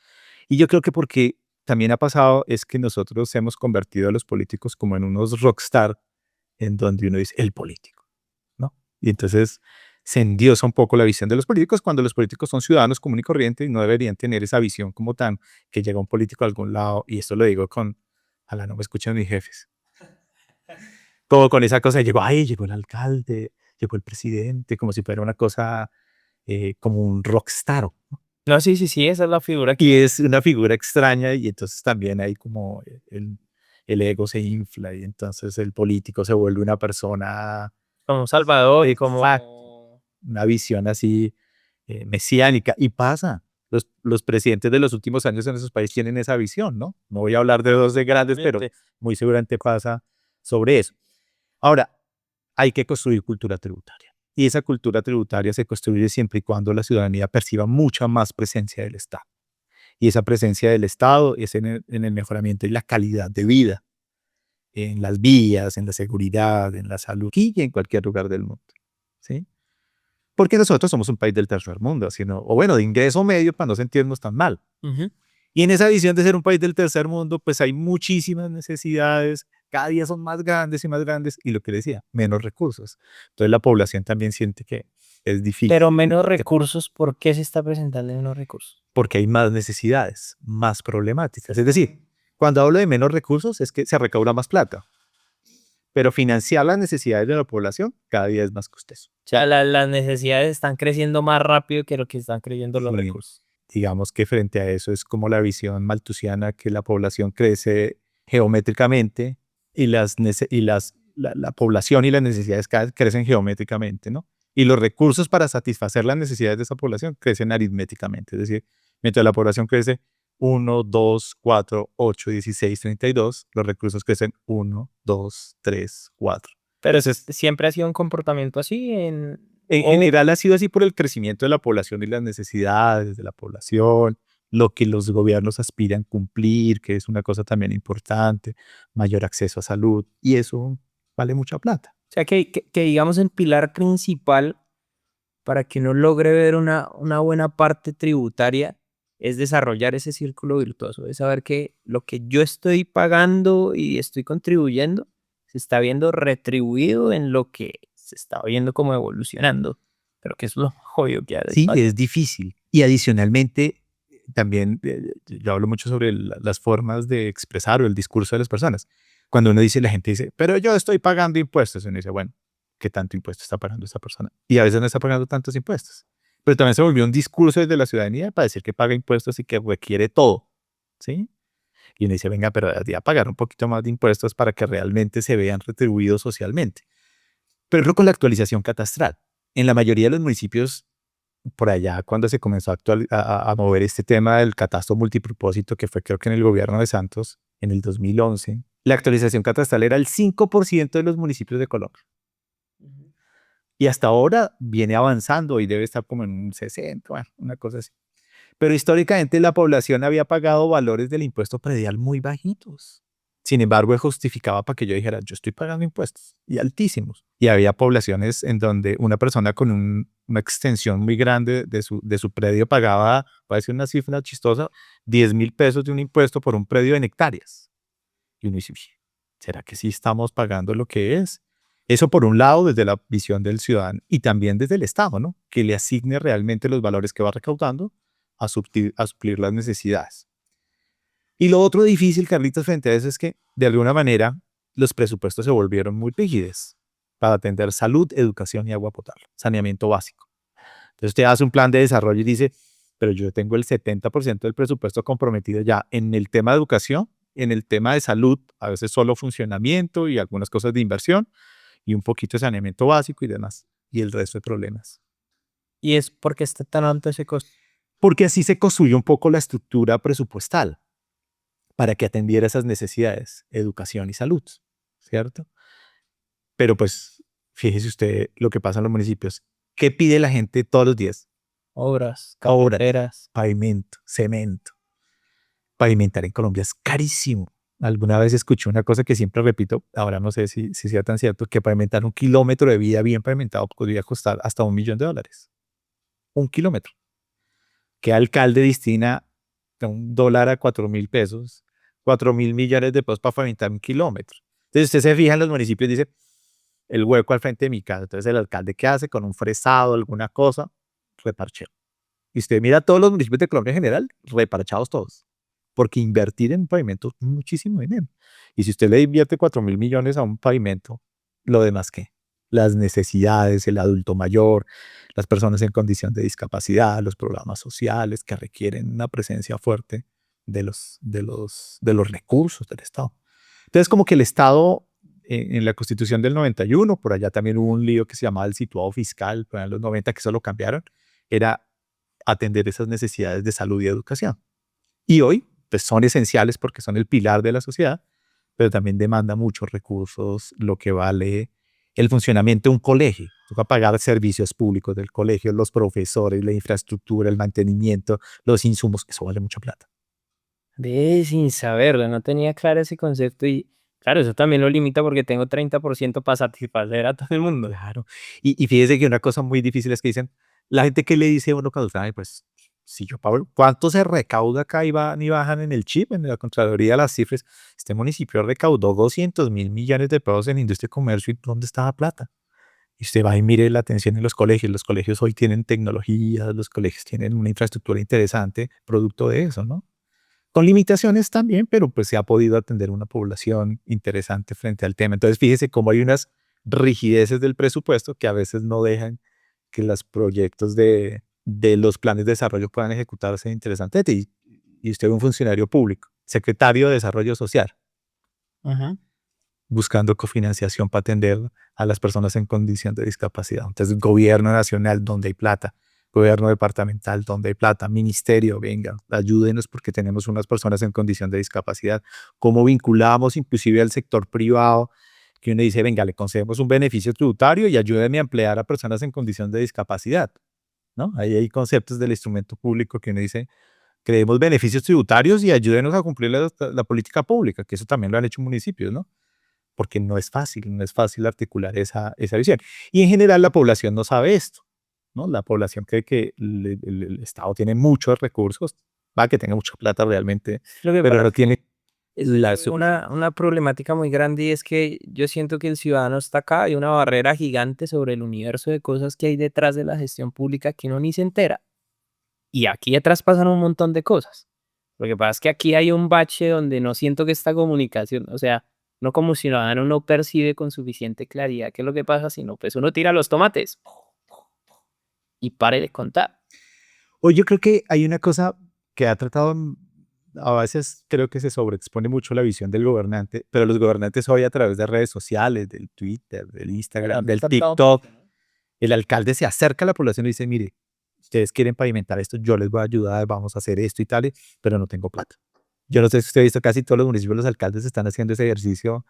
Y yo creo que porque también ha pasado es que nosotros hemos convertido a los políticos como en unos rockstar en donde uno dice el político, ¿no? Y entonces se endiosa un poco la visión de los políticos cuando los políticos son ciudadanos comunes y corrientes y no deberían tener esa visión como tan que llega un político a algún lado. Y esto lo digo con, ojalá no me escuchen mis jefes, como con esa cosa, llegó, ay, llegó el alcalde, llegó el presidente, como si fuera una cosa, como un rockstar. No, sí, sí, sí, esa es la figura Y que es una figura extraña y entonces también hay como el ego se infla y entonces el político se vuelve una persona, como un salvador, exacto, como... una visión así mesiánica. Y pasa, los presidentes de los últimos años en esos países tienen esa visión, ¿no? No voy a hablar de dos de grandes, pero Totalmente. muy seguramente pasa sobre eso. Ahora, hay que construir cultura tributaria. Y esa cultura tributaria se construye siempre y cuando la ciudadanía perciba mucha más presencia del Estado. Y esa presencia del Estado es en el mejoramiento y la calidad de vida, en las vías, en la seguridad, en la salud, aquí y en cualquier lugar del mundo. ¿Sí? Porque nosotros somos un país del tercer mundo, sino, o bueno, de ingreso medio para no sentirnos tan mal. Ujú. Y en esa visión de ser un país del tercer mundo, pues hay muchísimas necesidades, cada día son más grandes y más grandes, y lo que decía, menos recursos. Entonces la población también siente que es difícil, Pero menos recursos, ¿por qué se está presentando menos recursos? porque hay más necesidades, más problemáticas. Es decir, cuando hablo de menos recursos es que se recauda más plata, pero financiar las necesidades de la población cada día es más costoso. O sea, las necesidades están creciendo más rápido que lo que están creciendo los Sí. recursos. Digamos que frente a eso es como la visión malthusiana que la población crece geométricamente y la población y las necesidades crecen geométricamente, ¿no? Y los recursos para satisfacer las necesidades de esa población crecen aritméticamente, es decir, mientras la población crece 1, 2, 4, 8, 16, 32, los recursos crecen 1, 2, 3, 4. Pero Entonces, siempre ha sido un comportamiento así en general ha sido así por el crecimiento de la población y las necesidades de la población, lo que los gobiernos aspiran cumplir, que es una cosa también importante, mayor acceso a salud, y eso vale mucha plata. O sea, que digamos el pilar principal para que uno logre ver una buena parte tributaria es desarrollar ese círculo virtuoso, es saber que lo que yo estoy pagando y estoy contribuyendo se está viendo retribuido en lo que se está viendo como evolucionando, pero que es lo jodido que Sí, hay. es difícil. Y adicionalmente, también yo hablo mucho sobre las formas de expresar o el discurso de las personas. Cuando uno dice, la gente dice, pero yo estoy pagando impuestos. Y uno dice, bueno, ¿qué tanto impuesto está pagando esta persona? Y a veces no está pagando tantos impuestos. Pero también se volvió un discurso desde la ciudadanía para decir que paga impuestos y que requiere todo. ¿Sí? Y uno dice, venga, pero debería pagar un poquito más de impuestos para que realmente se vean retribuidos socialmente. Pero es con la actualización catastral. En la mayoría de los municipios por allá cuando se comenzó a mover este tema del catastro multipropósito, que fue creo que en el gobierno de Santos en el 2011, la actualización catastral era el 5% de los municipios de Colombia. Ujú. Y hasta ahora viene avanzando y debe estar como en un 60, bueno, una cosa así. Pero históricamente la población había pagado valores del impuesto predial muy bajitos. Sin embargo, él justificaba para que yo dijera, yo estoy pagando impuestos y altísimos. Y había poblaciones en donde una persona con una extensión muy grande de su predio pagaba, voy a decir una cifra chistosa, 10.000 pesos de un impuesto por un predio en hectáreas. Y uno dice, ¿será que sí estamos pagando lo que es? Eso por un lado desde la visión del ciudadano y también desde el Estado, ¿no? Que le asigne realmente los valores que va recaudando a suplir las necesidades. Y lo otro difícil, Carlitos, frente a eso es que, de alguna manera, los presupuestos se volvieron muy rígidos para atender salud, educación y agua potable, saneamiento básico. Entonces usted hace un plan de desarrollo y dice, pero yo tengo el 70% del presupuesto comprometido ya en el tema de educación, en el tema de salud, a veces solo funcionamiento y algunas cosas de inversión, y un poquito de saneamiento básico y demás, y el resto de problemas. Y es porque está tan alto ese costo. Porque así se construyó un poco la estructura presupuestal para que atendiera esas necesidades, educación y salud, ¿cierto? Pero pues fíjese usted lo que pasa en los municipios. ¿Qué pide la gente todos los días? Obras, Ahora, carreteras. pavimento, cemento. Pavimentar en Colombia es carísimo. Alguna vez escuché una cosa que siempre repito, ahora no sé si sea tan cierto, que pavimentar 1 kilómetro de vía bien pavimentado podría costar hasta $1.000.000. 1 kilómetro. ¿Qué alcalde destina $1 a 4.000 pesos? 4.000 millones de pesos para pavimentar 1 kilómetro. Entonces usted se fija en los municipios y dice, el hueco al frente de mi casa. Entonces el alcalde, ¿qué hace? Con un fresado, alguna cosa, reparcheo. Y usted mira todos los municipios de Colombia en general, reparchados todos. Porque invertir en un pavimento es muchísimo dinero. Y si usted le invierte 4.000 millones a un pavimento, ¿lo demás qué? Las necesidades, el adulto mayor, las personas en condición de discapacidad, los programas sociales que requieren una presencia fuerte de los recursos del Estado. Entonces, como que el Estado, en la Constitución del 91, por allá también hubo un lío que se llamaba el situado fiscal, pero en los 90 que eso lo cambiaron, era atender esas necesidades de salud y educación. Y hoy, pues son esenciales porque son el pilar de la sociedad, pero también demanda muchos recursos, lo que vale el funcionamiento de un colegio. Toca pagar servicios públicos del colegio, los profesores, la infraestructura, el mantenimiento, los insumos, eso vale mucha plata. Ve, sin saberlo, no tenía claro ese concepto y claro, eso también lo limita porque tengo 30% para satisfacer a todo el mundo. Claro. Y fíjese que una cosa muy difícil es que dicen, la gente que le dice a uno cuando está, "Ay, pues si yo pago, ¿cuánto se recauda acá y van y bajan en el chip, en la Contraloría las cifras? Este municipio recaudó 200.000 millones de pesos en industria y comercio, ¿y dónde está la plata? Y usted va y mire la atención en los colegios hoy tienen tecnología, los colegios tienen una infraestructura interesante, producto de eso, ¿no? Con limitaciones también, pero pues se ha podido atender una población interesante frente al tema. Entonces, fíjese cómo hay unas rigideces del presupuesto que a veces no dejan que los proyectos de los planes de desarrollo puedan ejecutarse interesantemente. Y usted es un funcionario público, secretario de Desarrollo Social, Ajá. buscando cofinanciación para atender a las personas en condición de discapacidad. Entonces, gobierno nacional, donde hay plata, gobierno departamental, donde hay plata, ministerio, venga, ayúdenos porque tenemos unas personas en condición de discapacidad. ¿Cómo vinculamos inclusive al sector privado? Que uno dice, venga, le concedemos un beneficio tributario y ayúdenme a emplear a personas en condición de discapacidad, ¿no? Ahí hay conceptos del instrumento público que uno dice, creemos beneficios tributarios y ayúdenos a cumplir la política pública, que eso también lo han hecho municipios, ¿no? Porque no es fácil articular esa visión. Y en general la población no sabe esto, ¿no? La población cree que el Estado tiene muchos recursos, va que tenga mucha plata realmente, Lo que pero pasa no tiene es la... una problemática muy grande y es que yo siento que el ciudadano está acá, hay una barrera gigante sobre el universo de cosas que hay detrás de la gestión pública que uno ni se entera. Y aquí detrás pasan un montón de cosas. Lo que pasa es que aquí hay un bache donde no siento que esta comunicación, o sea, no como ciudadano no percibe con suficiente claridad qué es lo que pasa, sino pues uno tira los tomates y pare de contar. O yo creo que hay una cosa que ha tratado, a veces creo que se sobreexpone mucho la visión del gobernante, pero los gobernantes hoy a través de redes sociales, del Twitter, del Instagram, del TikTok, el alcalde se acerca a la población y dice, mire, ustedes quieren pavimentar esto, yo les voy a ayudar, vamos a hacer esto y tal, pero no tengo plata. Yo no sé si usted ha visto, casi todos los municipios, los alcaldes están haciendo ese ejercicio,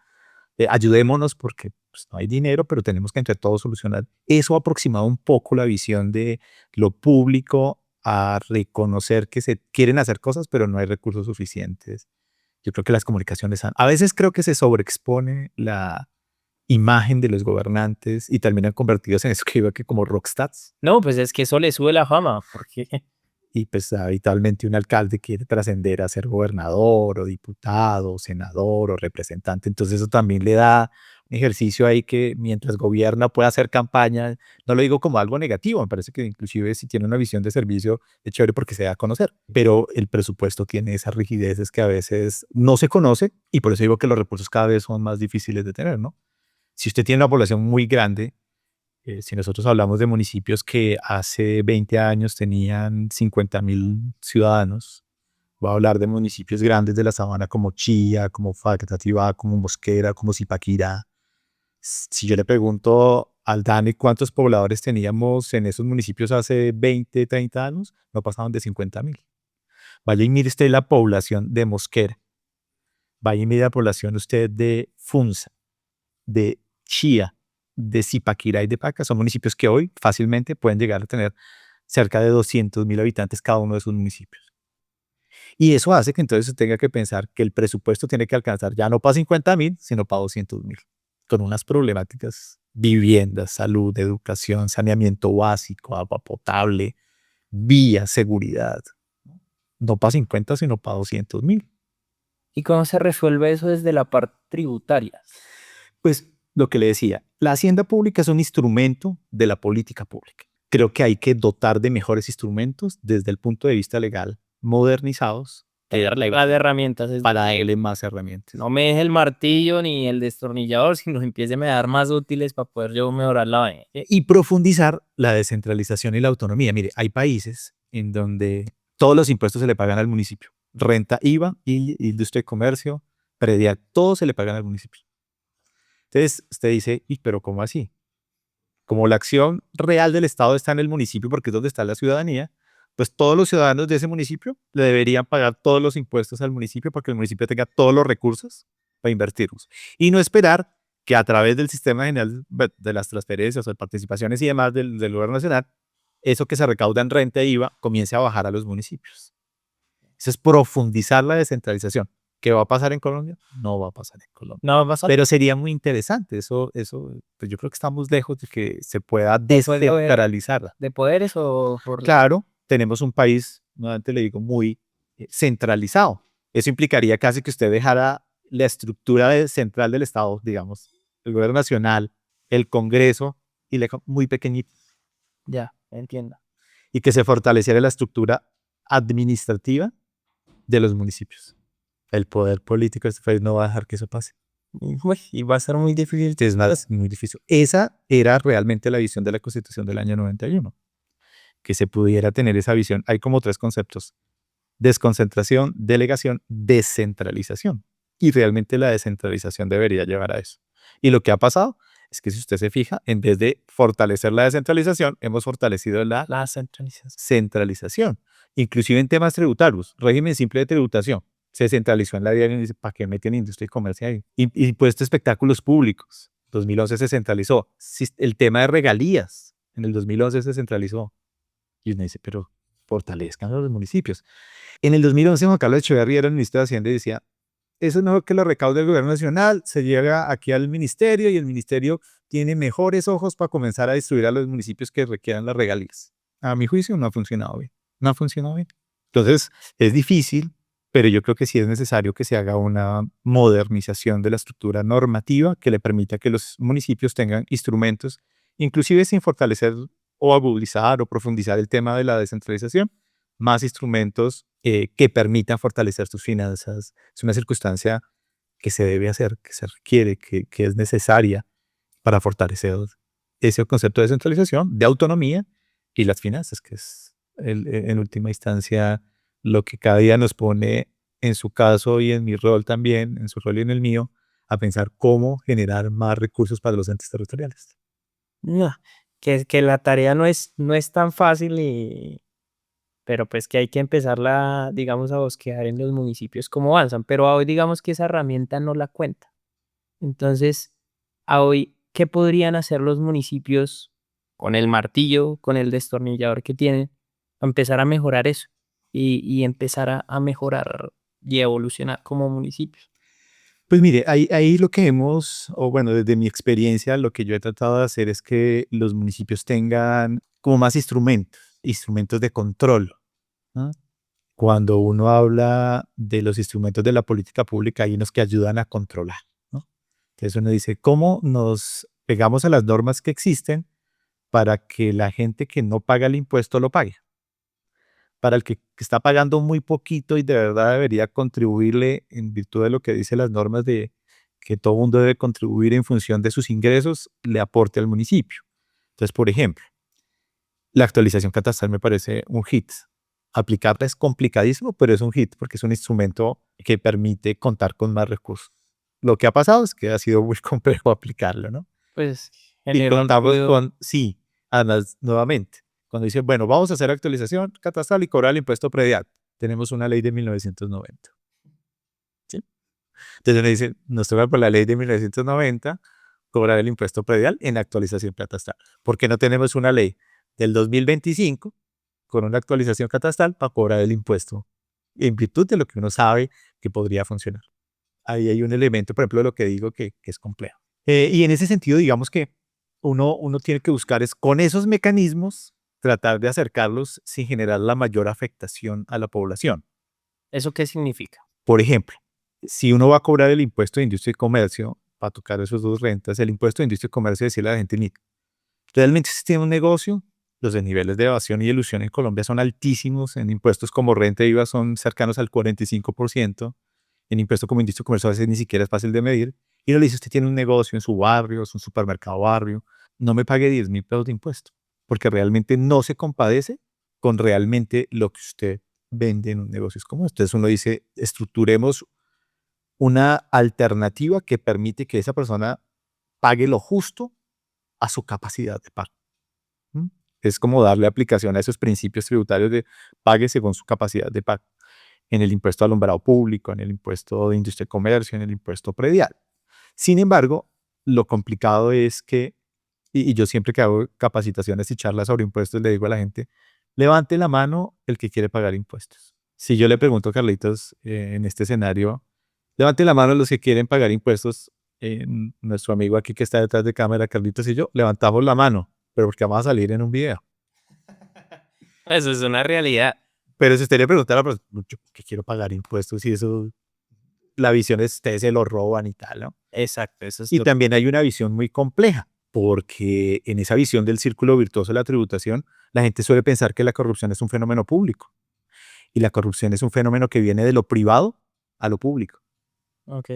ayudémonos porque pues, no hay dinero, pero tenemos que entre todos solucionar. Eso ha aproximado un poco la visión de lo público a reconocer que se quieren hacer cosas, pero no hay recursos suficientes. Yo creo que las comunicaciones a veces creo que se sobreexpone la imagen de los gobernantes y terminan convertidos en eso que iba que como rockstars. No, pues es que eso le sube la fama, porque Y pues habitualmente un alcalde quiere trascender a ser gobernador o diputado, o senador o representante. Entonces eso también le da un ejercicio ahí que mientras gobierna puede hacer campaña. No lo digo como algo negativo, me parece que inclusive si tiene una visión de servicio es chévere porque se da a conocer. Pero el presupuesto tiene esas rigideces que a veces no se conoce y por eso digo que los recursos cada vez son más difíciles de tener, ¿no? Si usted tiene una población muy grande, si nosotros hablamos de municipios que hace 20 años tenían 50.000 ciudadanos, voy a hablar de municipios grandes de la sabana como Chía, como Facatativá, como Mosquera, como Zipaquirá. Si yo le pregunto al Dani cuántos pobladores teníamos en esos municipios hace 20, 30 años, no pasaban de 50.000. Vaya y mire usted la población de Mosquera, vaya y mire la población usted de Funza, de Chía, de Zipaquirá y de Paca, son municipios que hoy fácilmente pueden llegar a tener cerca de 200.000 habitantes cada uno de sus municipios. Y eso hace que entonces se tenga que pensar que el presupuesto tiene que alcanzar ya no para 50.000, sino para 200.000, con unas problemáticas, viviendas, salud, educación, saneamiento básico, agua potable, vías, seguridad. No para 50, sino para 200.000. ¿y cómo se resuelve eso desde la parte tributaria? Pues lo que le decía, la hacienda pública es un instrumento de la política pública. Creo que hay que dotar de mejores instrumentos desde el punto de vista legal, modernizados, Darle más herramientas, para darle más herramientas. no me deje el martillo ni el destornillador, sino empiece a dar más útiles para poder yo mejorar la vaina. Y profundizar la descentralización y la autonomía. Mire, hay países en donde todos los impuestos se le pagan al municipio. Renta, IVA, y industria y comercio, predial, todo se le pagan al municipio. Entonces, usted dice, "¿Y pero cómo así? Como la acción real del Estado está en el municipio porque es donde está la ciudadanía, pues todos los ciudadanos de ese municipio le deberían pagar todos los impuestos al municipio para que el municipio tenga todos los recursos para invertirlos. Y no esperar que a través del sistema general de las transferencias o de participaciones y demás del gobierno nacional, eso que se recauda en renta e IVA comience a bajar a los municipios. Eso es profundizar la descentralización. ¿Qué va a pasar en Colombia? No va a pasar en Colombia. No va a pasar. Pero sería muy interesante. Eso, pues yo creo que estamos lejos de que se pueda Eso es descentralizar. ¿de poderes o por...? Claro, tenemos un país nuevamente le digo, muy centralizado. Eso implicaría casi que usted dejara la estructura central del Estado, digamos, el gobierno nacional, el Congreso, y le muy pequeñito, Ya, entiendo. y que se fortaleciera la estructura administrativa de los municipios. El poder político de este país no va a dejar que eso pase. Y va a ser muy difícil. Es nada, es muy difícil. Esa era realmente la visión de la Constitución del año 91, que se pudiera tener esa visión. Hay como tres conceptos: desconcentración, delegación, descentralización. Y realmente la descentralización debería llevar a eso. Y lo que ha pasado es que, si usted se fija, en vez de fortalecer la descentralización, hemos fortalecido la La centralización. centralización. Inclusive en temas tributarios, régimen simple de tributación, se centralizó en la DIAN y dice, ¿para qué meten industria y comercio ahí? Impuesto a espectáculos públicos, 2011 se centralizó. El tema de regalías, en el 2011 se centralizó. Y uno dice, pero fortalezcan a los municipios. En el 2011, Juan Carlos Echeverría era el ministro de Hacienda y decía, eso es mejor que los recaudos del gobierno nacional, se llega aquí al ministerio y el ministerio tiene mejores ojos para comenzar a distribuir a los municipios que requieran las regalías. A mi juicio no ha funcionado bien, no ha funcionado bien. Entonces es difícil, pero yo creo que sí es necesario que se haga una modernización de la estructura normativa que le permita que los municipios tengan instrumentos, inclusive sin fortalecer o agudizar o profundizar el tema de la descentralización, más instrumentos que permitan fortalecer sus finanzas. Es una circunstancia que se debe hacer, que se requiere, que es necesaria para fortalecer ese concepto de descentralización, de autonomía y las finanzas, que es en última instancia lo que cada día nos pone, en su caso y en mi rol también, en su rol y en el mío, a pensar cómo generar más recursos para los entes territoriales. No, que la tarea no es tan fácil, pero pues que hay que empezarla, digamos, a bosquear en los municipios cómo avanzan. Pero a hoy digamos que esa herramienta no la cuenta. Entonces, a hoy, ¿qué podrían hacer los municipios con el martillo, con el destornillador que tienen, a empezar a mejorar eso y empezar a mejorar y evolucionar como municipios? Pues mire, ahí lo que hemos, o bueno, desde mi experiencia, lo que yo he tratado de hacer es que los municipios tengan como más instrumentos, instrumentos de control, ¿no? Cuando uno habla de los instrumentos de la política pública, hay unos que ayudan a controlar, ¿no? Entonces uno dice, ¿cómo nos pegamos a las normas que existen para que la gente que no paga el impuesto lo pague? Para el que está pagando muy poquito y de verdad debería contribuirle en virtud de lo que dice las normas de que todo mundo debe contribuir en función de sus ingresos, le aporte al municipio. Entonces, por ejemplo, la actualización catastral me parece un hit. Aplicarla es complicadísimo, pero es un hit porque es un instrumento que permite contar con más recursos. Lo que ha pasado es que ha sido muy complejo aplicarlo, ¿no? Pues Y generó un contamos ruido. con, sí, además, nuevamente, cuando dicen, bueno, vamos a hacer actualización catastral y cobrar el impuesto predial, tenemos una ley de 1990. ¿Sí? Entonces uno dice, nos toca por la ley de 1990 cobrar el impuesto predial en actualización catastral. ¿Por qué no tenemos una ley del 2025 con una actualización catastral para cobrar el impuesto en virtud de lo que uno sabe que podría funcionar? Ahí hay un elemento, por ejemplo, de lo que digo que es complejo. Y en ese sentido, digamos que uno tiene que buscar es con esos mecanismos tratar de acercarlos sin generar la mayor afectación a la población. ¿Eso qué significa? Por ejemplo, si uno va a cobrar el impuesto de industria y comercio, para tocar esos dos rentas, el impuesto de industria y comercio, decirle a la gente, realmente si tiene un negocio, los niveles de evasión y elusión en Colombia son altísimos, en impuestos como renta y IVA son cercanos al 45%, en impuesto como industria y comercio a veces ni siquiera es fácil de medir, y uno le dice, usted tiene un negocio en su barrio, es un supermercado barrio, no me pague 10.000 pesos de impuesto, porque realmente no se compadece con realmente lo que usted vende en un negocio como este. Entonces uno dice, estructuremos una alternativa que permite que esa persona pague lo justo a su capacidad de pago. ¿Mm? Es como darle aplicación a esos principios tributarios de pague según su capacidad de pago. En el impuesto al alumbrado público, en el impuesto de industria y comercio, en el impuesto predial. Sin embargo, lo complicado es que, y yo siempre que hago capacitaciones y charlas sobre impuestos, le digo a la gente, levante la mano el que quiere pagar impuestos. Si yo le pregunto a Carlitos en este escenario, levante la mano los que quieren pagar impuestos, nuestro amigo aquí que está detrás de cámara, Carlitos y yo, levantamos la mano, pero porque vamos a salir en un video. Eso es una realidad. Pero si usted le pregunta a la persona, yo que quiero pagar impuestos y eso, la visión es ustedes se lo roban y tal, ¿no? Exacto, eso es Y lo que... también hay una visión muy compleja, porque en esa visión del círculo virtuoso de la tributación, la gente suele pensar que la corrupción es un fenómeno público y la corrupción es un fenómeno que viene de lo privado a lo público. Ok.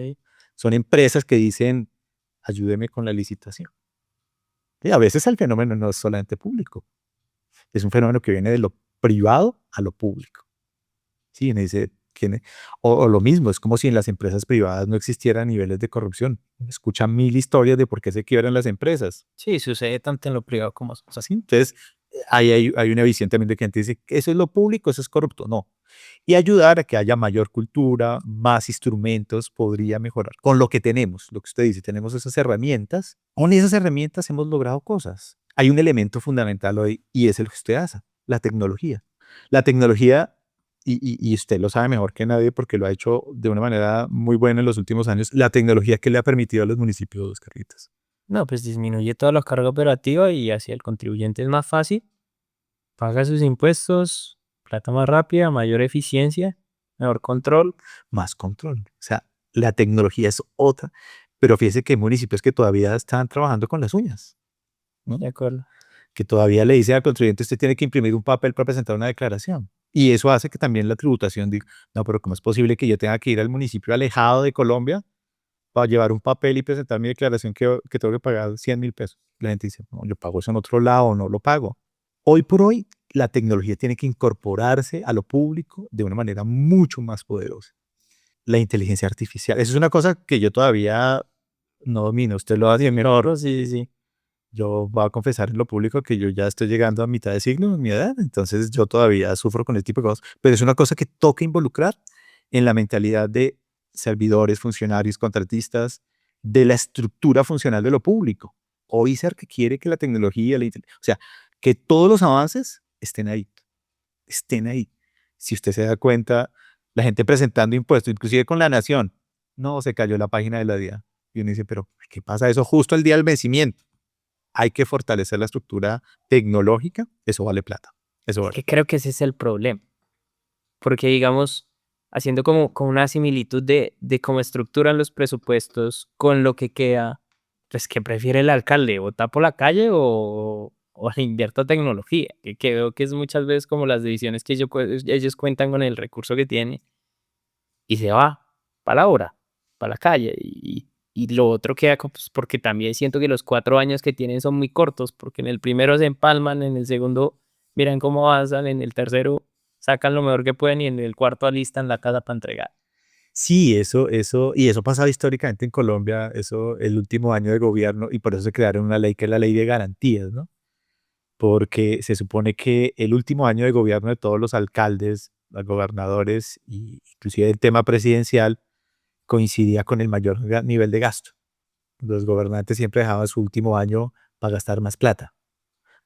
Son empresas que dicen, ayúdeme con la licitación. Y a veces el fenómeno no es solamente público, es un fenómeno que viene de lo privado a lo público. Sí, o lo mismo, es como si en las empresas privadas no existieran niveles de corrupción. Escucha mil historias de por qué se quiebran las empresas. Sí, sucede tanto en lo privado como... O sea, ¿Sí? Entonces, ahí hay una visión también de que gente dice, eso es lo público, eso es corrupto. No. Y ayudar a que haya mayor cultura, más instrumentos, podría mejorar. Con lo que tenemos, lo que usted dice, tenemos esas herramientas. Con esas herramientas hemos logrado cosas. Hay un elemento fundamental hoy y es el que usted hace, la tecnología. La tecnología, y usted lo sabe mejor que nadie porque lo ha hecho de una manera muy buena en los últimos años, la tecnología que le ha permitido a los municipios, Carlitos. no, pues disminuye toda la carga operativa y así el contribuyente es más fácil, paga sus impuestos, plata más rápida, mayor eficiencia, mejor control. Más control. O sea, la tecnología es otra, pero fíjese que hay municipios que todavía están trabajando con las uñas, ¿no? De acuerdo. Que todavía le dice al contribuyente, usted tiene que imprimir un papel para presentar una declaración. Y eso hace que también la tributación diga, no, pero ¿cómo es posible que yo tenga que ir al municipio alejado de Colombia para llevar un papel y presentar mi declaración que tengo que pagar 100.000 pesos? La gente dice, no, yo pago eso en otro lado, no lo pago. Hoy por hoy, la tecnología tiene que incorporarse a lo público de una manera mucho más poderosa. La inteligencia artificial, eso es una cosa que yo todavía no domino. Usted lo hace mejor. No, sí, sí, sí. Yo voy a confesar en lo público que yo ya estoy llegando a mitad de siglo en mi edad, entonces yo todavía sufro con este tipo de cosas, pero es una cosa que toca involucrar en la mentalidad de servidores, funcionarios, contratistas, de la estructura funcional de lo público. Hoy ser que quiere que la tecnología, o sea, que todos los avances estén ahí, estén ahí. Si usted se da cuenta, la gente presentando impuestos, inclusive con la nación, no, se cayó la página de la DIA. Y uno dice, pero ¿qué pasa eso justo el día del vencimiento? Hay que fortalecer la estructura tecnológica, eso vale plata, eso Es vale. que creo que ese es el problema, porque digamos, haciendo como una similitud de cómo estructuran los presupuestos con lo que queda, pues, ¿qué prefiere el alcalde? ¿O tapo la calle o le invierto a tecnología? Que veo que es muchas veces como las divisiones que ellos cuentan con el recurso que tienen y se va para la obra, para la calle. Y lo otro queda, pues, porque también siento que los 4 años que tienen son muy cortos, porque en el primero se empalman, en el segundo miran cómo avanzan, en el tercero sacan lo mejor que pueden y en el cuarto alistan la casa para entregar. Sí, y eso pasaba históricamente en Colombia, eso el último año de gobierno, y por eso se crearon una ley que es la ley de garantías, ¿no? Porque se supone que el último año de gobierno de todos los alcaldes, los gobernadores, y inclusive el tema presidencial, coincidía con el mayor nivel de gasto. Los gobernantes siempre dejaban su último año para gastar más plata.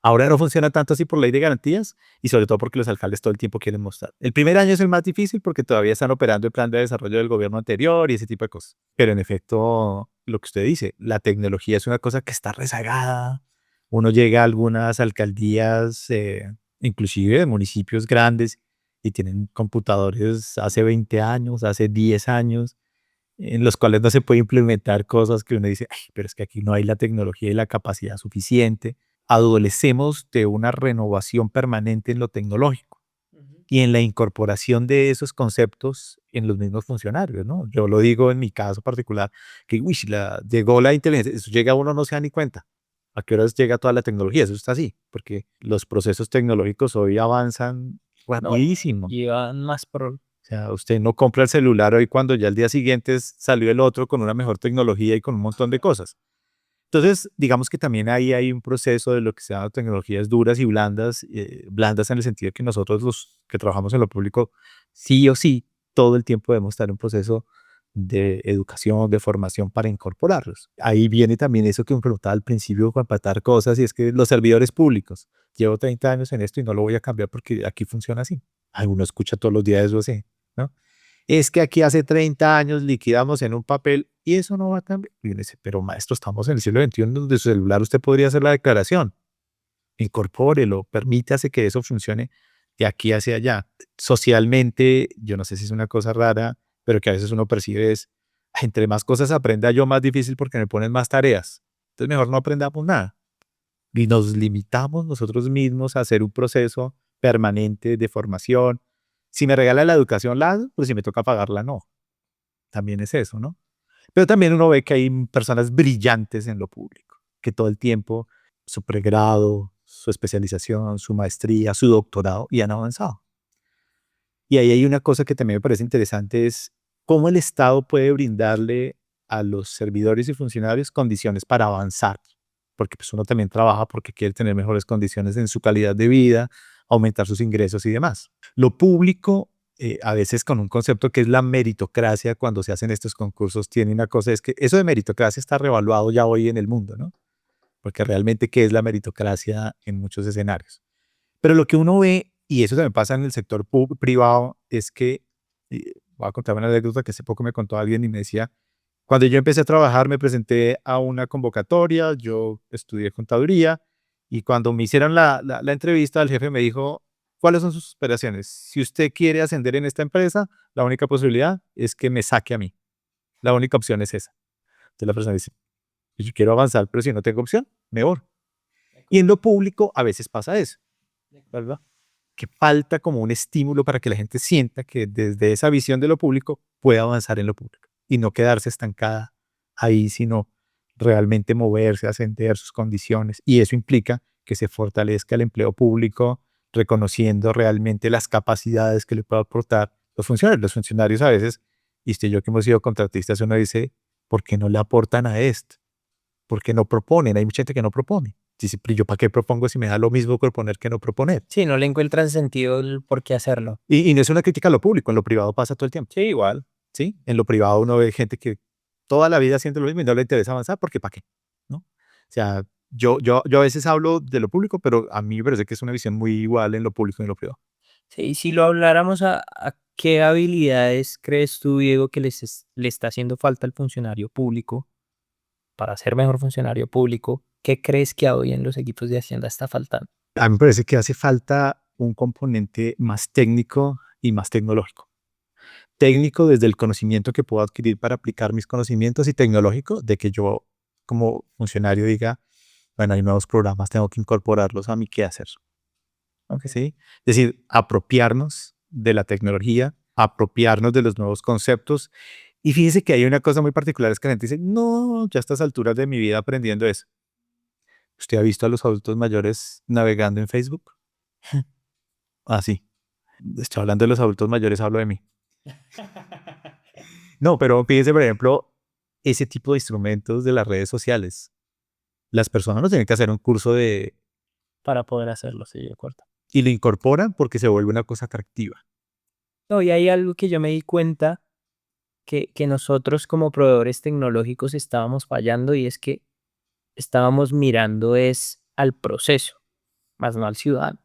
Ahora no funciona tanto así por ley de garantías y sobre todo porque los alcaldes todo el tiempo quieren mostrar. El primer año es el más difícil porque todavía están operando el plan de desarrollo del gobierno anterior y ese tipo de cosas. Pero en efecto, lo que usted dice, la tecnología es una cosa que está rezagada. Uno llega a algunas alcaldías, inclusive de municipios grandes, y tienen computadores hace 20 años, hace 10 años, en los cuales no se puede implementar cosas que uno dice, "Ay, pero es que aquí no hay la tecnología y la capacidad suficiente". Adolecemos de una renovación permanente en lo tecnológico Ujú. y en la incorporación de esos conceptos en los mismos funcionarios, ¿no? Yo lo digo en mi caso particular, que uy, llegó la inteligencia, eso llega uno no se da ni cuenta. ¿A qué horas llega toda la tecnología? Eso está así, porque los procesos tecnológicos hoy avanzan No, rapidísimo. llevan más por... O sea, usted no compra el celular hoy cuando ya al día siguiente salió el otro con una mejor tecnología y con un montón de cosas. Entonces, digamos que también ahí hay un proceso de lo que se llama tecnologías duras y blandas, blandas en el sentido de que nosotros los que trabajamos en lo público, sí o sí, todo el tiempo debemos estar en un proceso de educación, de formación para incorporarlos. Ahí viene también eso que me preguntaba al principio para empatar cosas, y es que los servidores públicos, llevo 30 años en esto y no lo voy a cambiar porque aquí funciona así. Alguno escucha todos los días eso así, ¿no? Es que aquí hace 30 años liquidamos en un papel y eso no va a cambiar. Y uno dice, pero maestro, estamos en el siglo XXI, donde su celular usted podría hacer la declaración. Incorpórelo, permítase que eso funcione de aquí hacia allá. Socialmente, yo no sé si es una cosa rara, pero que a veces uno percibe es, entre más cosas aprenda yo, más difícil porque me ponen más tareas. Entonces mejor no aprendamos nada. Y nos limitamos nosotros mismos a hacer un proceso permanente de formación. Si me regala la educación, la hago, pues si me toca pagarla, no. También es eso, ¿no? Pero también uno ve que hay personas brillantes en lo público, que todo el tiempo su pregrado, su especialización, su maestría, su doctorado y han avanzado. Y ahí hay una cosa que también me parece interesante, es cómo el Estado puede brindarle a los servidores y funcionarios condiciones para avanzar, porque pues uno también trabaja porque quiere tener mejores condiciones en su calidad de vida, aumentar sus ingresos y demás. Lo público, a veces con un concepto que es la meritocracia, cuando se hacen estos concursos, tiene una cosa, es que eso de meritocracia está revaluado ya hoy en el mundo, ¿no? Porque realmente, ¿qué es la meritocracia en muchos escenarios? Pero lo que uno ve, y eso también pasa en el sector privado, es que, voy a contar una anécdota que hace poco me contó alguien y me decía, cuando yo empecé a trabajar me presenté a una convocatoria, yo estudié contaduría y cuando me hicieron la entrevista el jefe me dijo, ¿cuáles son sus aspiraciones? Si usted quiere ascender en esta empresa, la única posibilidad es que me saque a mí. La única opción es esa. Entonces la persona dice, yo quiero avanzar, pero si no tengo opción, me voy. Y en lo público a veces pasa eso, ¿verdad? Que falta como un estímulo para que la gente sienta que desde esa visión de lo público puede avanzar en lo público y no quedarse estancada ahí, sino realmente moverse, ascender sus condiciones. Y eso implica que se fortalezca el empleo público, reconociendo realmente las capacidades que le puede aportar los funcionarios. Los funcionarios a veces, y usted y yo que hemos sido contratistas, uno dice, ¿por qué no le aportan a esto? ¿Por qué no proponen? Hay mucha gente que no propone. Dice, pero yo para qué propongo si me da lo mismo proponer que no proponer. Sí, no le encuentran sentido el por qué hacerlo. Y no es una crítica a lo público, en lo privado pasa todo el tiempo. Sí, igual. ¿Sí? En lo privado uno ve gente que toda la vida haciendo lo mismo y no le interesa avanzar porque ¿para qué? ¿No? O sea, yo a veces hablo de lo público, pero a mí me parece que es una visión muy igual en lo público y en lo privado. Sí, si lo habláramos a qué habilidades crees tú, Diego, que le está haciendo falta al funcionario público para ser mejor funcionario público, ¿qué crees que hoy en los equipos de Hacienda está faltando? A mí me parece que hace falta un componente más técnico y más tecnológico. Técnico desde el conocimiento que puedo adquirir para aplicar mis conocimientos y tecnológico de que yo como funcionario diga, bueno, hay nuevos programas, tengo que incorporarlos a mi quehacer. ¿Sí? Es decir, apropiarnos de la tecnología, apropiarnos de los nuevos conceptos. Y fíjese que hay una cosa muy particular, es que la gente dice, no, ya a estas alturas de mi vida aprendiendo eso. ¿Usted ha visto a los adultos mayores navegando en Facebook? Ah, sí. Estoy hablando de los adultos mayores, hablo de mí. No, pero fíjese, por ejemplo, ese tipo de instrumentos de las redes sociales. Las personas no tienen que hacer un curso de... Para poder hacerlo, sí, de acuerdo. Y lo incorporan porque se vuelve una cosa atractiva. No, y hay algo que yo me di cuenta que nosotros como proveedores tecnológicos estábamos fallando y es que estábamos mirando es al proceso, más no al ciudadano.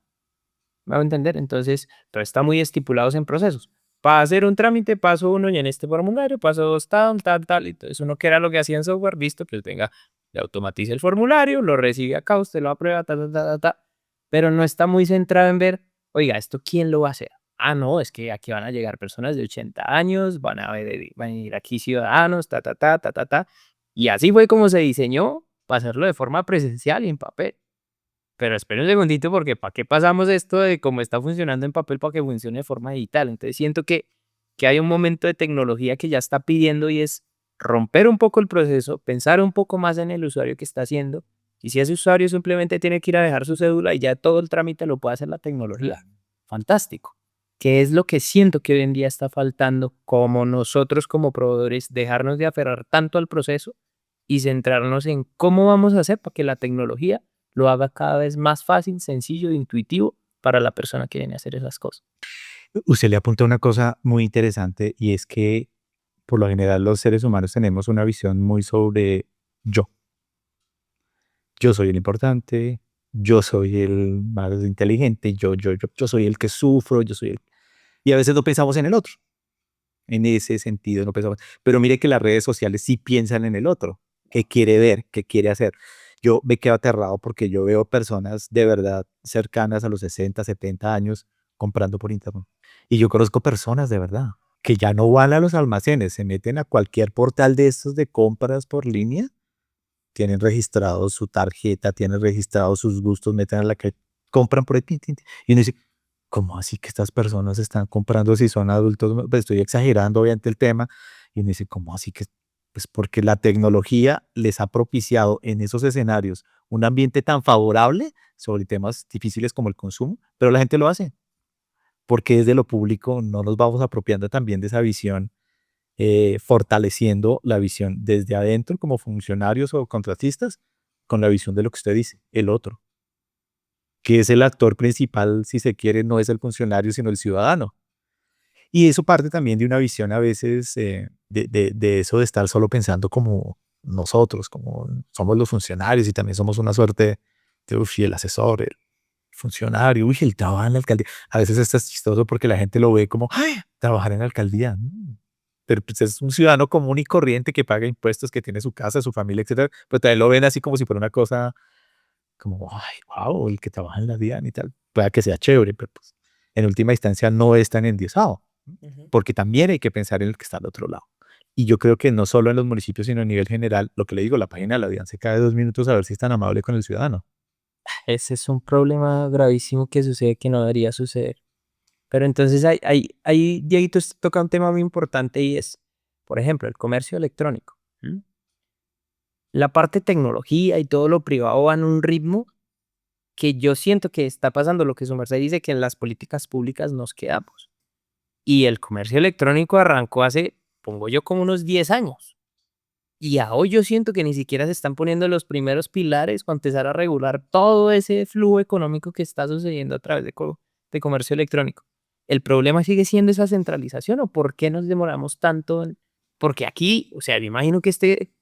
¿Me hago entender? Entonces, todo está muy estipulados en procesos. Para hacer un trámite, paso uno y en este formulario, paso dos, tal, tal, tal. Entonces, uno que era lo que hacía en software, listo, pues venga, le automatiza el formulario, lo recibe acá, usted lo aprueba, ta, ta, ta, ta, ta. Pero no está muy centrado en ver, oiga, ¿esto quién lo va a hacer? Ah, no, es que aquí van a llegar personas de 80 años, van a venir aquí ciudadanos, ta, ta, ta, ta, ta, ta. Y así fue como se diseñó para hacerlo de forma presencial y en papel. Pero espera un segundito porque ¿para qué pasamos esto de cómo está funcionando en papel para que funcione de forma digital? Entonces siento que hay un momento de tecnología que ya está pidiendo y es romper un poco el proceso, pensar un poco más en el usuario que está haciendo. Y si ese usuario simplemente tiene que ir a dejar su cédula y ya todo el trámite lo puede hacer la tecnología. Fantástico. ¿Qué es lo que siento que hoy en día está faltando como nosotros como proveedores, dejarnos de aferrar tanto al proceso y centrarnos en cómo vamos a hacer para que la tecnología lo haga cada vez más fácil, sencillo e intuitivo para la persona que viene a hacer esas cosas? Usted le apunta una cosa muy interesante y es que por lo general los seres humanos tenemos una visión muy sobre yo. Yo soy el importante, yo soy el más inteligente, yo soy el que sufro, yo soy el... Y a veces no pensamos en el otro. En ese sentido no pensamos. Pero mire que las redes sociales sí piensan en el otro. ¿Qué quiere ver? ¿Qué quiere hacer? Yo me quedo aterrado porque yo veo personas de verdad cercanas a los 60, 70 años comprando por internet. Y yo conozco personas de verdad que ya no van a los almacenes, se meten a cualquier portal de estos de compras por línea, tienen registrado su tarjeta, tienen registrados sus gustos, meten a la que compran por ahí. Tin, tin, tin. Y uno dice, ¿cómo así que estas personas están comprando si son adultos? Pues estoy exagerando obviamente el tema. Y uno dice, ¿cómo así que? Pues porque la tecnología les ha propiciado en esos escenarios un ambiente tan favorable sobre temas difíciles como el consumo, pero la gente lo hace. Porque desde lo público no nos vamos apropiando también de esa visión, fortaleciendo la visión desde adentro como funcionarios o contratistas con la visión de lo que usted dice, el otro, que es el actor principal, si se quiere, no es el funcionario, sino el ciudadano. Y eso parte también de una visión a veces, de eso de estar solo pensando como nosotros, como somos los funcionarios y también somos una suerte de, uff, y el asesor, el funcionario, uy, el trabajo en la alcaldía. A veces esto es chistoso porque la gente lo ve como, ¡ay! Trabajar en la alcaldía. Pero pues es un ciudadano común y corriente que paga impuestos, que tiene su casa, su familia, etcétera. Pero también lo ven así como si fuera una cosa como, ay, wow, el que trabaja en la DIAN y tal. Pueda que sea chévere, pero pues en última instancia no es tan endiosado, Ujú. porque también hay que pensar en el que está al otro lado. Y yo creo que no solo en los municipios, sino a nivel general, lo que le digo, la página de la DIAN se cae 2 minutos a ver si es tan amable con el ciudadano. Ese es un problema gravísimo que sucede que no debería suceder. Pero entonces hay, Dieguito, usted toca un tema muy importante y es, por ejemplo, el comercio electrónico. ¿M? La parte tecnología y todo lo privado van a un ritmo que yo siento que está pasando lo que su merced dice, que en las políticas públicas nos quedamos. Y el comercio electrónico arrancó hace, pongo yo, como unos 10 años. Y a hoy yo siento que ni siquiera se están poniendo los primeros pilares para empezar a regular todo ese flujo económico que está sucediendo a través de comercio electrónico. ¿El problema sigue siendo esa centralización o por qué nos demoramos tanto? Porque aquí, o sea, me imagino que este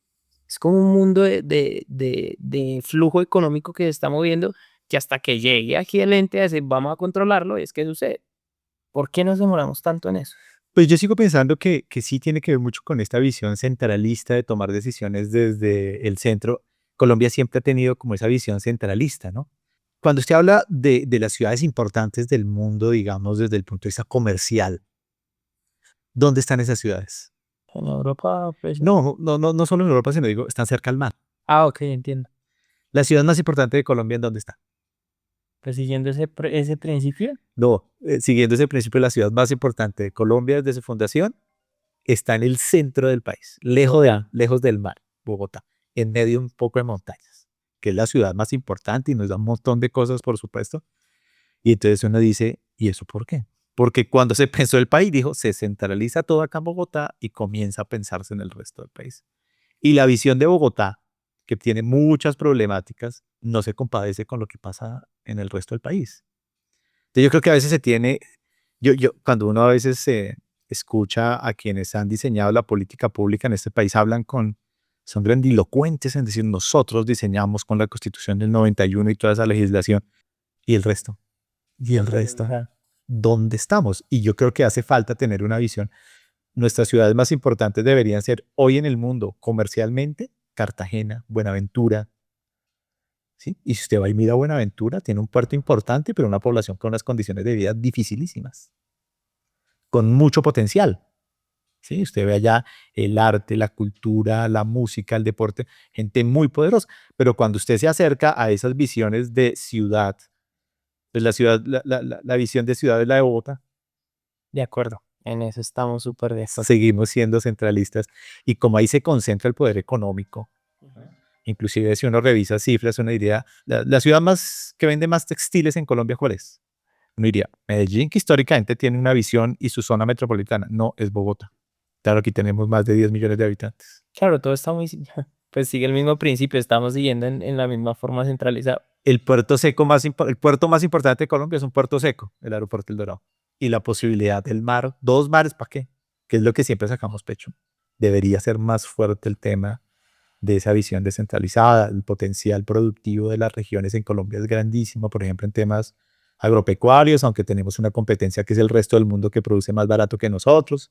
es como un mundo de flujo económico que se está moviendo, que hasta que llegue aquí el ente a decir, vamos a controlarlo, es que sucede. ¿Por qué nos demoramos tanto en eso? Pues yo sigo pensando que sí tiene que ver mucho con esta visión centralista de tomar decisiones desde el centro. Colombia siempre ha tenido como esa visión centralista, ¿no? Cuando usted habla de las ciudades importantes del mundo, digamos, desde el punto de vista comercial, ¿dónde están esas ciudades? En Europa, pues. No, no, no, no solo en Europa, sino digo, están cerca al mar. Ah, ok, entiendo. La ciudad más importante de Colombia, ¿en dónde está? Pues siguiendo ese principio. No, siguiendo ese principio, la ciudad más importante de Colombia desde su fundación está en el centro del país, Bogotá. lejos del mar, Bogotá, en medio de un poco de montañas, que es la ciudad más importante y nos da un montón de cosas, por supuesto. Y entonces uno dice, ¿y eso por qué? Porque cuando se pensó el país, dijo, se centraliza todo acá en Bogotá y comienza a pensarse en el resto del país. Y la visión de Bogotá, que tiene muchas problemáticas, no se compadece con lo que pasa en el resto del país. Entonces yo creo que a veces se tiene, cuando uno a veces se escucha a quienes han diseñado la política pública en este país, son grandilocuentes en decir nosotros diseñamos con la Constitución del 91 y toda esa legislación, y el resto, y el resto, Ajá. ¿dónde estamos? Y yo creo que hace falta tener una visión. Nuestras ciudades más importantes deberían ser hoy en el mundo comercialmente, Cartagena, Buenaventura, ¿sí? Y si usted va y mira Buenaventura, tiene un puerto importante, pero una población con unas condiciones de vida dificilísimas, con mucho potencial. ¿Sí? Usted ve allá el arte, la cultura, la música, el deporte, gente muy poderosa. Pero cuando usted se acerca a esas visiones de ciudad, pues la ciudad, la visión de ciudad es la de Bogotá. De acuerdo. En eso estamos súper de acuerdo. Seguimos siendo centralistas y como ahí se concentra el poder económico, Ujú. inclusive si uno revisa cifras, uno diría, la ciudad más que vende más textiles en Colombia, ¿cuál es? Uno diría, Medellín, que históricamente tiene una visión y su zona metropolitana. No, es Bogotá. Claro, aquí tenemos más de 10 millones de habitantes. Claro, todo está muy, pues sigue el mismo principio, estamos siguiendo en la misma forma centralizada. El puerto más importante de Colombia es un puerto seco, el aeropuerto El Dorado. Y la posibilidad del mar, dos mares, ¿para qué? Que es lo que siempre sacamos pecho. Debería ser más fuerte el tema de esa visión descentralizada. El potencial productivo de las regiones en Colombia es grandísimo, por ejemplo, en temas agropecuarios, aunque tenemos una competencia que es el resto del mundo que produce más barato que nosotros,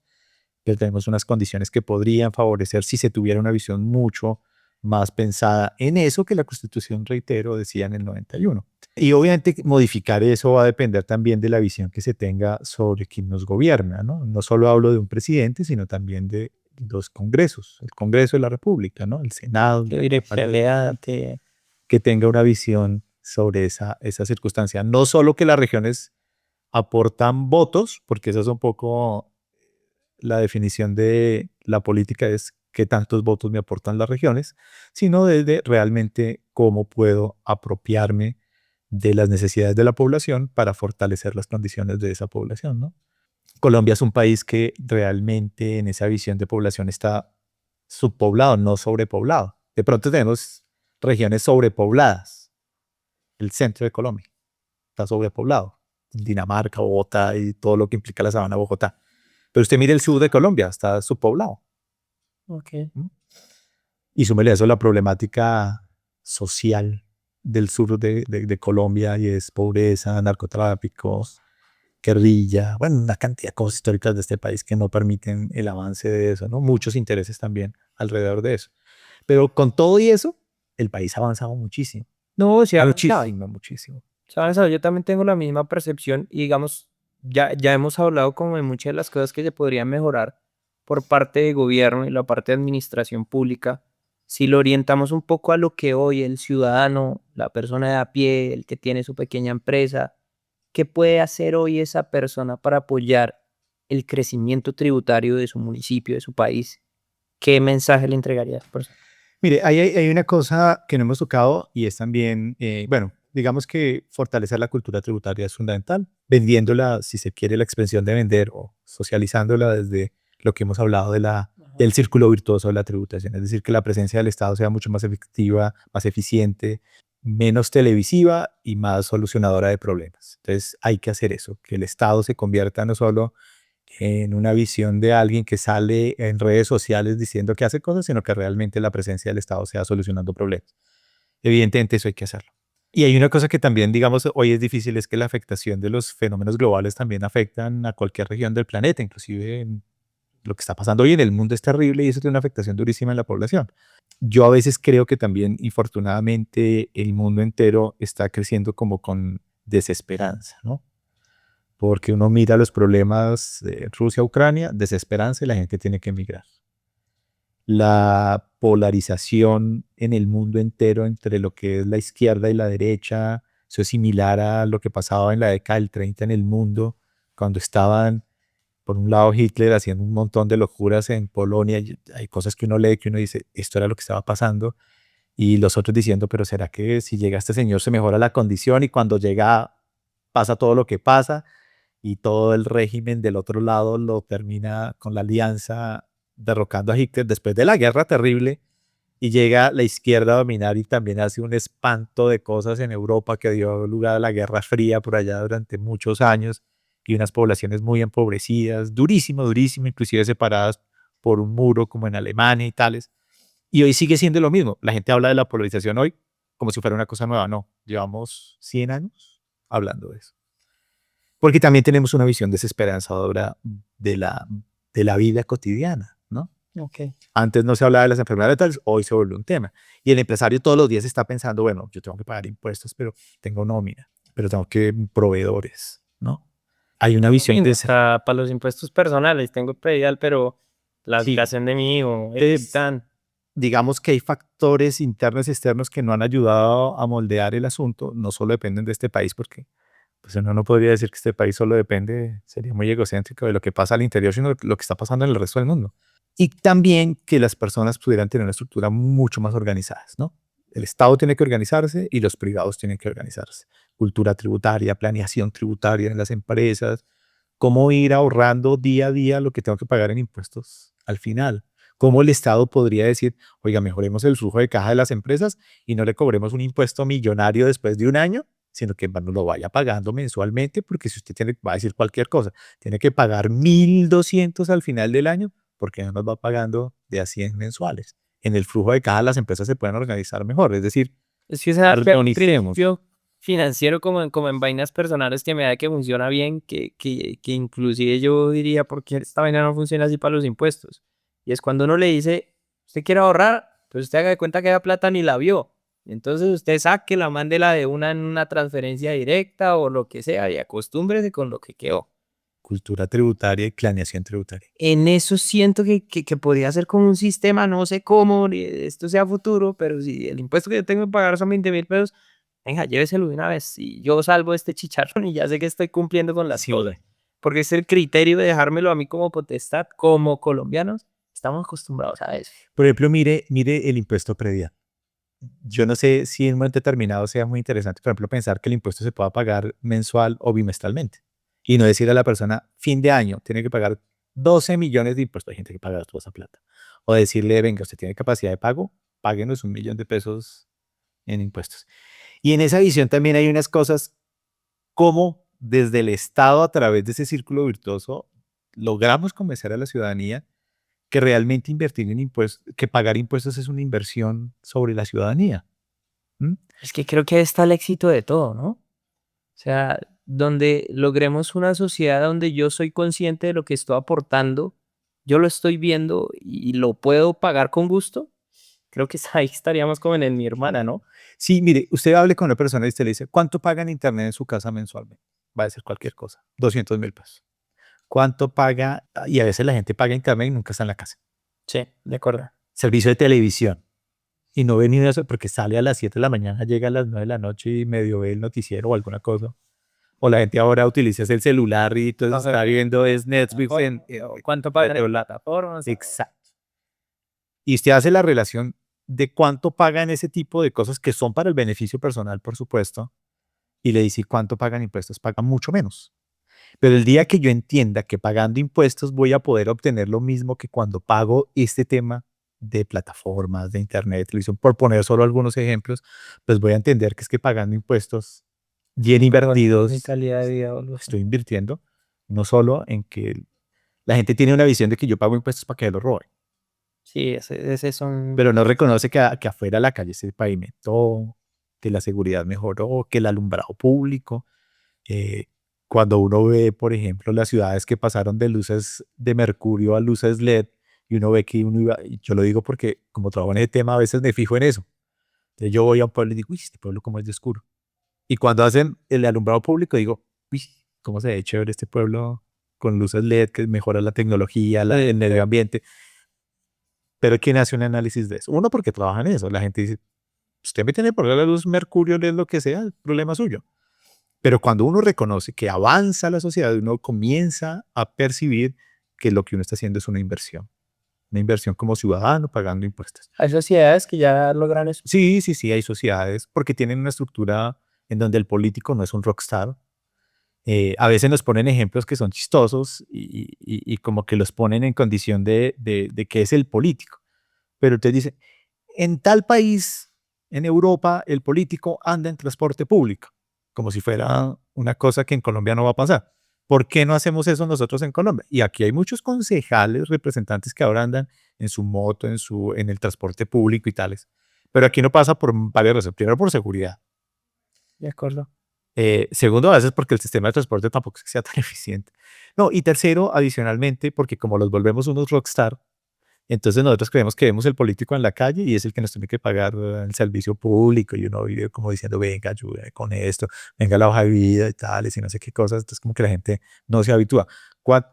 que tenemos unas condiciones que podrían favorecer si se tuviera una visión mucho más pensada en eso que la Constitución, reitero, decía en el 91. Y obviamente modificar eso va a depender también de la visión que se tenga sobre quién nos gobierna, ¿no? No solo hablo de un presidente, sino también de los congresos, el Congreso de la República, ¿no? El Senado, Yo diré peleate. que tenga una visión sobre esa circunstancia. No solo que las regiones aportan votos, porque esa es un poco la definición de la política, es qué tantos votos me aportan las regiones, sino desde realmente cómo puedo apropiarme de las necesidades de la población para fortalecer las condiciones de esa población, ¿no? Colombia es un país que realmente en esa visión de población está subpoblado, no sobrepoblado. De pronto tenemos regiones sobrepobladas. El centro de Colombia está sobrepoblado. Dinamarca, Bogotá y todo lo que implica la sabana de Bogotá. Pero usted mire el sur de Colombia, está subpoblado. Ok. ¿Mm? Y súmele a eso la problemática social del sur de Colombia y es pobreza, narcotráfico, guerrilla, bueno, una cantidad de cosas históricas de este país que no permiten el avance de eso, ¿no? Muchos intereses también alrededor de eso. Pero con todo y eso, el país ha avanzado muchísimo. No, sí, Muchísimo, muchísimo. ¿sabes? Yo también tengo la misma percepción y digamos, ya hemos hablado como de muchas de las cosas que se podrían mejorar por parte de gobierno y la parte de administración pública. Si lo orientamos un poco a lo que hoy el ciudadano, la persona de a pie, el que tiene su pequeña empresa, ¿qué puede hacer hoy esa persona para apoyar el crecimiento tributario de su municipio, de su país? ¿Qué mensaje le entregaría a esa persona? Mire, hay una cosa que no hemos tocado y es también, bueno, digamos que fortalecer la cultura tributaria es fundamental, vendiéndola, si se quiere, la expresión de vender o socializándola desde lo que hemos hablado Ajá. del círculo virtuoso de la tributación, es decir, que la presencia del Estado sea mucho más efectiva, más eficiente, menos televisiva y más solucionadora de problemas. Entonces hay que hacer eso, que el Estado se convierta no solo en una visión de alguien que sale en redes sociales diciendo que hace cosas, sino que realmente la presencia del Estado sea solucionando problemas. Evidentemente eso hay que hacerlo. Y hay una cosa que también, digamos, hoy es difícil, es que la afectación de los fenómenos globales también afectan a cualquier región del planeta, inclusive lo que está pasando hoy en el mundo es terrible y eso tiene una afectación durísima en la población. Yo a veces creo que también, infortunadamente, el mundo entero está creciendo como con desesperanza, ¿no? Porque uno mira los problemas de Rusia-Ucrania, desesperanza y la gente tiene que emigrar. La polarización en el mundo entero entre lo que es la izquierda y la derecha, eso es similar a lo que pasaba en la década del 30 en el mundo, cuando estaban, por un lado, Hitler haciendo un montón de locuras en Polonia, y hay cosas que uno lee que uno dice, esto era lo que estaba pasando, y los otros diciendo, pero ¿será que si llega este señor se mejora la condición y cuando llega pasa todo lo que pasa? Y todo el régimen del otro lado lo termina con la alianza derrocando a Hitler después de la guerra terrible y llega la izquierda a dominar y también hace un espanto de cosas en Europa que dio lugar a la Guerra Fría por allá durante muchos años y unas poblaciones muy empobrecidas, durísimo, durísimo, inclusive separadas por un muro como en Alemania y tales. Y hoy sigue siendo lo mismo. La gente habla de la polarización hoy como si fuera una cosa nueva. No, llevamos 100 años hablando de eso. Porque también tenemos una visión desesperanzadora de la vida cotidiana, ¿no? Ok. Antes no se hablaba de las enfermedades letales, hoy se vuelve un tema. Y el empresario todos los días está pensando, bueno, yo tengo que pagar impuestos, pero tengo nómina, pero tengo que proveedores, ¿no? Hay una visión O de sea, para los impuestos personales tengo predial, pero la sí, educación de mi hijo, es, tan. digamos que hay factores internos y externos que no han ayudado a moldear el asunto, no solo dependen de este país, porque pues uno no podría decir que este país solo depende, sería muy egocéntrico de lo que pasa al interior, sino de lo que está pasando en el resto del mundo. Y también que las personas pudieran tener una estructura mucho más organizadas, ¿no? El Estado tiene que organizarse y los privados tienen que organizarse. Cultura tributaria, planeación tributaria en las empresas, cómo ir ahorrando día a día lo que tengo que pagar en impuestos al final. Cómo el Estado podría decir, oiga, mejoremos el flujo de caja de las empresas y no le cobremos un impuesto millonario después de un año, sino que nos lo vaya pagando mensualmente, porque si usted tiene, va a decir cualquier cosa, tiene que pagar 1.200 al final del año, porque no nos va pagando de a 100 mensuales. En el flujo de caja las empresas se pueden organizar mejor, es decir, Es que ese organicemos. principio financiero como en vainas personales que me da que funciona bien, que inclusive yo diría, ¿por qué esta vaina no funciona así para los impuestos? Y es cuando uno le dice, ¿usted quiere ahorrar? Pues usted haga de cuenta que la plata ni la vio. Entonces usted saque la mándela de una en una transferencia directa o lo que sea y acostúmbrese con lo que quedó. Cultura tributaria y planeación tributaria. En eso siento que podría ser como un sistema, no sé cómo esto sea futuro, pero si el impuesto que yo tengo que pagar son 20.000 pesos, venga, lléveselo de una vez y yo salvo este chicharrón y ya sé que estoy cumpliendo con las Sí, cosas. Porque es el criterio de dejármelo a mí como potestad, como colombianos, estamos acostumbrados a eso. por ejemplo, mire el impuesto predial. Yo no sé si en un momento determinado sea muy interesante, por ejemplo, pensar que el impuesto se pueda pagar mensual o bimestralmente y no decir a la persona, fin de año, tiene que pagar 12 millones de impuestos. Hay gente que paga toda esa plata. O decirle, venga, usted tiene capacidad de pago, páguenos 1 millón de pesos en impuestos. Y en esa visión también hay unas cosas como desde el Estado, a través de ese círculo virtuoso, logramos convencer a la ciudadanía que realmente invertir en impuestos, que pagar impuestos es una inversión sobre la ciudadanía. ¿Mm? Es que creo que ahí está el éxito de todo, ¿no? O sea, donde logremos una sociedad donde yo soy consciente de lo que estoy aportando, yo lo estoy viendo y lo puedo pagar con gusto. Creo que ahí estaríamos como en el mi hermana, ¿no? Sí, mire, usted hable con una persona y usted le dice, ¿cuánto paga en internet en su casa mensualmente? Va a decir cualquier cosa, 200.000 pesos. ¿Cuánto paga? Y a veces la gente paga internet y nunca está en la casa. Sí, de acuerdo. Servicio de televisión. Y no ve ni eso porque sale a las 7 de la mañana, llega a las 9 de la noche y medio ve el noticiero o alguna cosa. O la gente ahora utiliza el celular y entonces está viendo es Netflix ¿Cuánto pagan en la- plataformas? Exacto. Y usted hace la relación de cuánto pagan ese tipo de cosas que son para el beneficio personal, por supuesto, y le dice cuánto pagan impuestos, pagan mucho menos. Pero el día que yo entienda que pagando impuestos voy a poder obtener lo mismo que cuando pago este tema de plataformas, de internet, televisión, por poner solo algunos ejemplos, pues voy a entender que es que pagando impuestos bien Mi invertidos, calidad de vida o algo así. estoy invirtiendo no solo en que la gente tiene una visión de que yo pago impuestos para que lo roben, Sí, ese son... pero no reconoce que afuera la calle se pavimentó, que la seguridad mejoró, que el alumbrado público. Eh, Cuando uno ve, por ejemplo, las ciudades que pasaron de luces de mercurio a luces LED, y uno ve que uno iba, y yo lo digo porque como trabajo en ese tema, a veces me fijo en eso. Entonces yo voy a un pueblo y digo, uy, este pueblo cómo es de oscuro. Y cuando hacen el alumbrado público, digo, uy, cómo se ve chévere este pueblo con luces LED que mejora la tecnología, el medio ambiente. Pero ¿quién hace un análisis de eso? Uno, porque trabaja en eso. La gente dice, usted me tiene que poner la luz mercurio, LED, lo que sea, el problema suyo. Pero cuando uno reconoce que avanza la sociedad, uno comienza a percibir que lo que uno está haciendo es una inversión como ciudadano pagando impuestos. Hay sociedades que ya logran eso. Sí, sí, sí, hay sociedades porque tienen una estructura en donde el político no es un rockstar. A veces nos ponen ejemplos que son chistosos y como que los ponen en condición de que es el político. Pero usted dice, en tal país, en Europa, el político anda en transporte público, como si fuera una cosa que en Colombia no va a pasar. ¿Por qué no hacemos eso nosotros en Colombia? Y aquí hay muchos concejales, representantes que ahora andan en su moto, en el transporte público y tales. Pero aquí no pasa por varias razones. Primero, por seguridad. De acuerdo. Segundo, a veces porque el sistema de transporte tampoco es que sea tan eficiente. No, y tercero, adicionalmente, porque como los volvemos unos rockstar, entonces nosotros creemos que vemos el político en la calle y es el que nos tiene que pagar el servicio público y uno vive como diciendo, venga, ayúdame con esto, venga la hoja de vida y tales y no sé qué cosas. Entonces como que la gente no se habitúa. Cuan-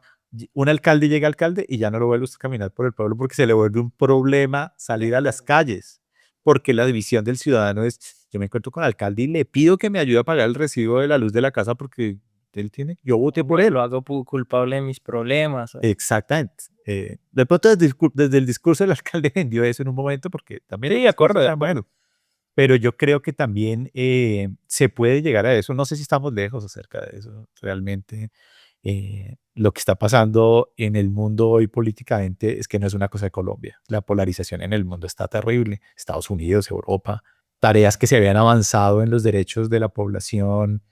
un alcalde llega alcalde y ya no lo vuelve a caminar por el pueblo porque se le vuelve un problema salir a las calles. Porque la división del ciudadano es, yo me encuentro con el alcalde y le pido que me ayude a pagar el recibo de la luz de la casa porque él tiene, yo voté por él. Lo hago culpable de mis problemas. Exactamente. De pronto desde el discurso del alcalde vendió eso en un momento porque también Sí, el de discurso acuerdo, de está acuerdo. bueno. Pero yo creo que también se puede llegar a eso. No sé si estamos lejos acerca de eso. Realmente lo que está pasando en el mundo hoy políticamente es que no es una cosa de Colombia. La polarización en el mundo está terrible. Estados Unidos, Europa, tareas que se habían avanzado en los derechos de la población,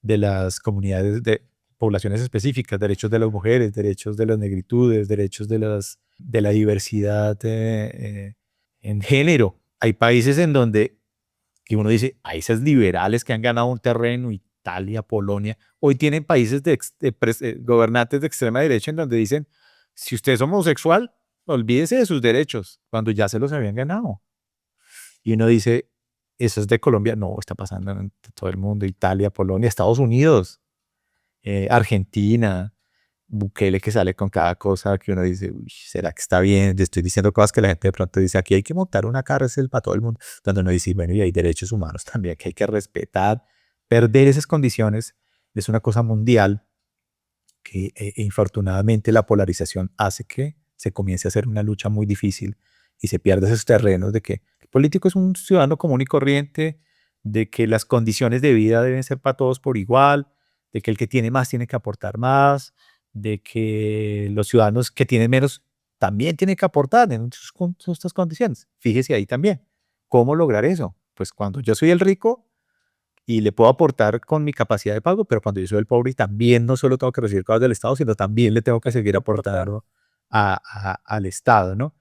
de las comunidades de poblaciones específicas, derechos de las mujeres, derechos de las negritudes, derechos de la diversidad en género. Hay países en donde que uno dice, países liberales que han ganado un terreno, Italia, Polonia, hoy tienen países gobernantes de extrema derecha en donde dicen, si usted es homosexual, olvídese de sus derechos, cuando ya se los habían ganado. Y uno dice, eso es de Colombia, no, está pasando en todo el mundo, Italia, Polonia, Estados Unidos, Argentina, Bukele que sale con cada cosa que uno dice, "Uy, ¿será que está bien? Le estoy diciendo cosas que la gente de pronto dice, aquí hay que montar una cárcel para todo el mundo, donde uno dice, bueno, y hay derechos humanos también que hay que respetar. Perder esas condiciones es una cosa mundial que infortunadamente la polarización hace que se comience a hacer una lucha muy difícil y se pierda esos terrenos de que el político es un ciudadano común y corriente, de que las condiciones de vida deben ser para todos por igual, de que el que tiene más tiene que aportar más, de que los ciudadanos que tienen menos también tienen que aportar en estas condiciones. Fíjese ahí también. ¿Cómo lograr eso? Pues cuando yo soy el rico, y le puedo aportar con mi capacidad de pago, pero cuando yo soy el pobre también no solo tengo que recibir cosas del Estado, sino también le tengo que seguir aportando al Estado, ¿no?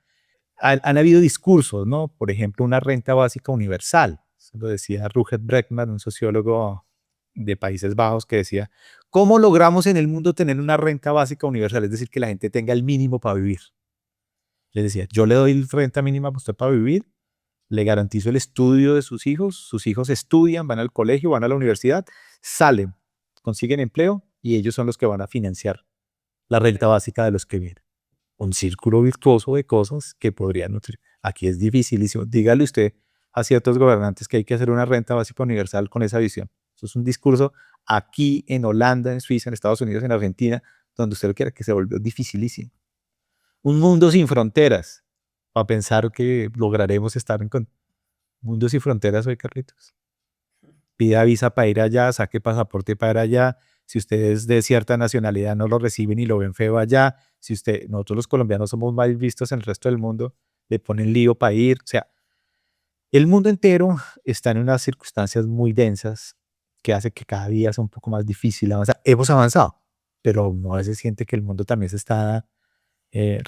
Han habido discursos, ¿no? Por ejemplo, una renta básica universal. Eso lo decía Rutger Bregman, un sociólogo de Países Bajos, que decía, ¿cómo logramos en el mundo tener una renta básica universal? Es decir, que la gente tenga el mínimo para vivir. Les decía, yo le doy renta mínima a usted para vivir, le garantizo el estudio de sus hijos estudian, van al colegio, van a la universidad, salen, consiguen empleo y ellos son los que van a financiar la renta básica de los que vienen. Un círculo virtuoso de cosas que podrían nutrir. Aquí es dificilísimo. Dígale usted a ciertos gobernantes que hay que hacer una renta básica universal con esa visión. Eso es un discurso aquí en Holanda, en Suiza, en Estados Unidos, en Argentina, donde usted lo quiera, que se volvió dificilísimo. Un mundo sin fronteras, para pensar que lograremos estar en mundos y fronteras hoy, Carlitos. Pida visa para ir allá, saque pasaporte para ir allá. Si usted es de cierta nacionalidad, no lo reciben y lo ven feo allá. Si usted, nosotros los colombianos somos mal vistos en el resto del mundo, le ponen lío para ir. O sea, el mundo entero está en unas circunstancias muy densas que hace que cada día sea un poco más difícil avanzar. Hemos avanzado, pero uno a veces siente que el mundo también se está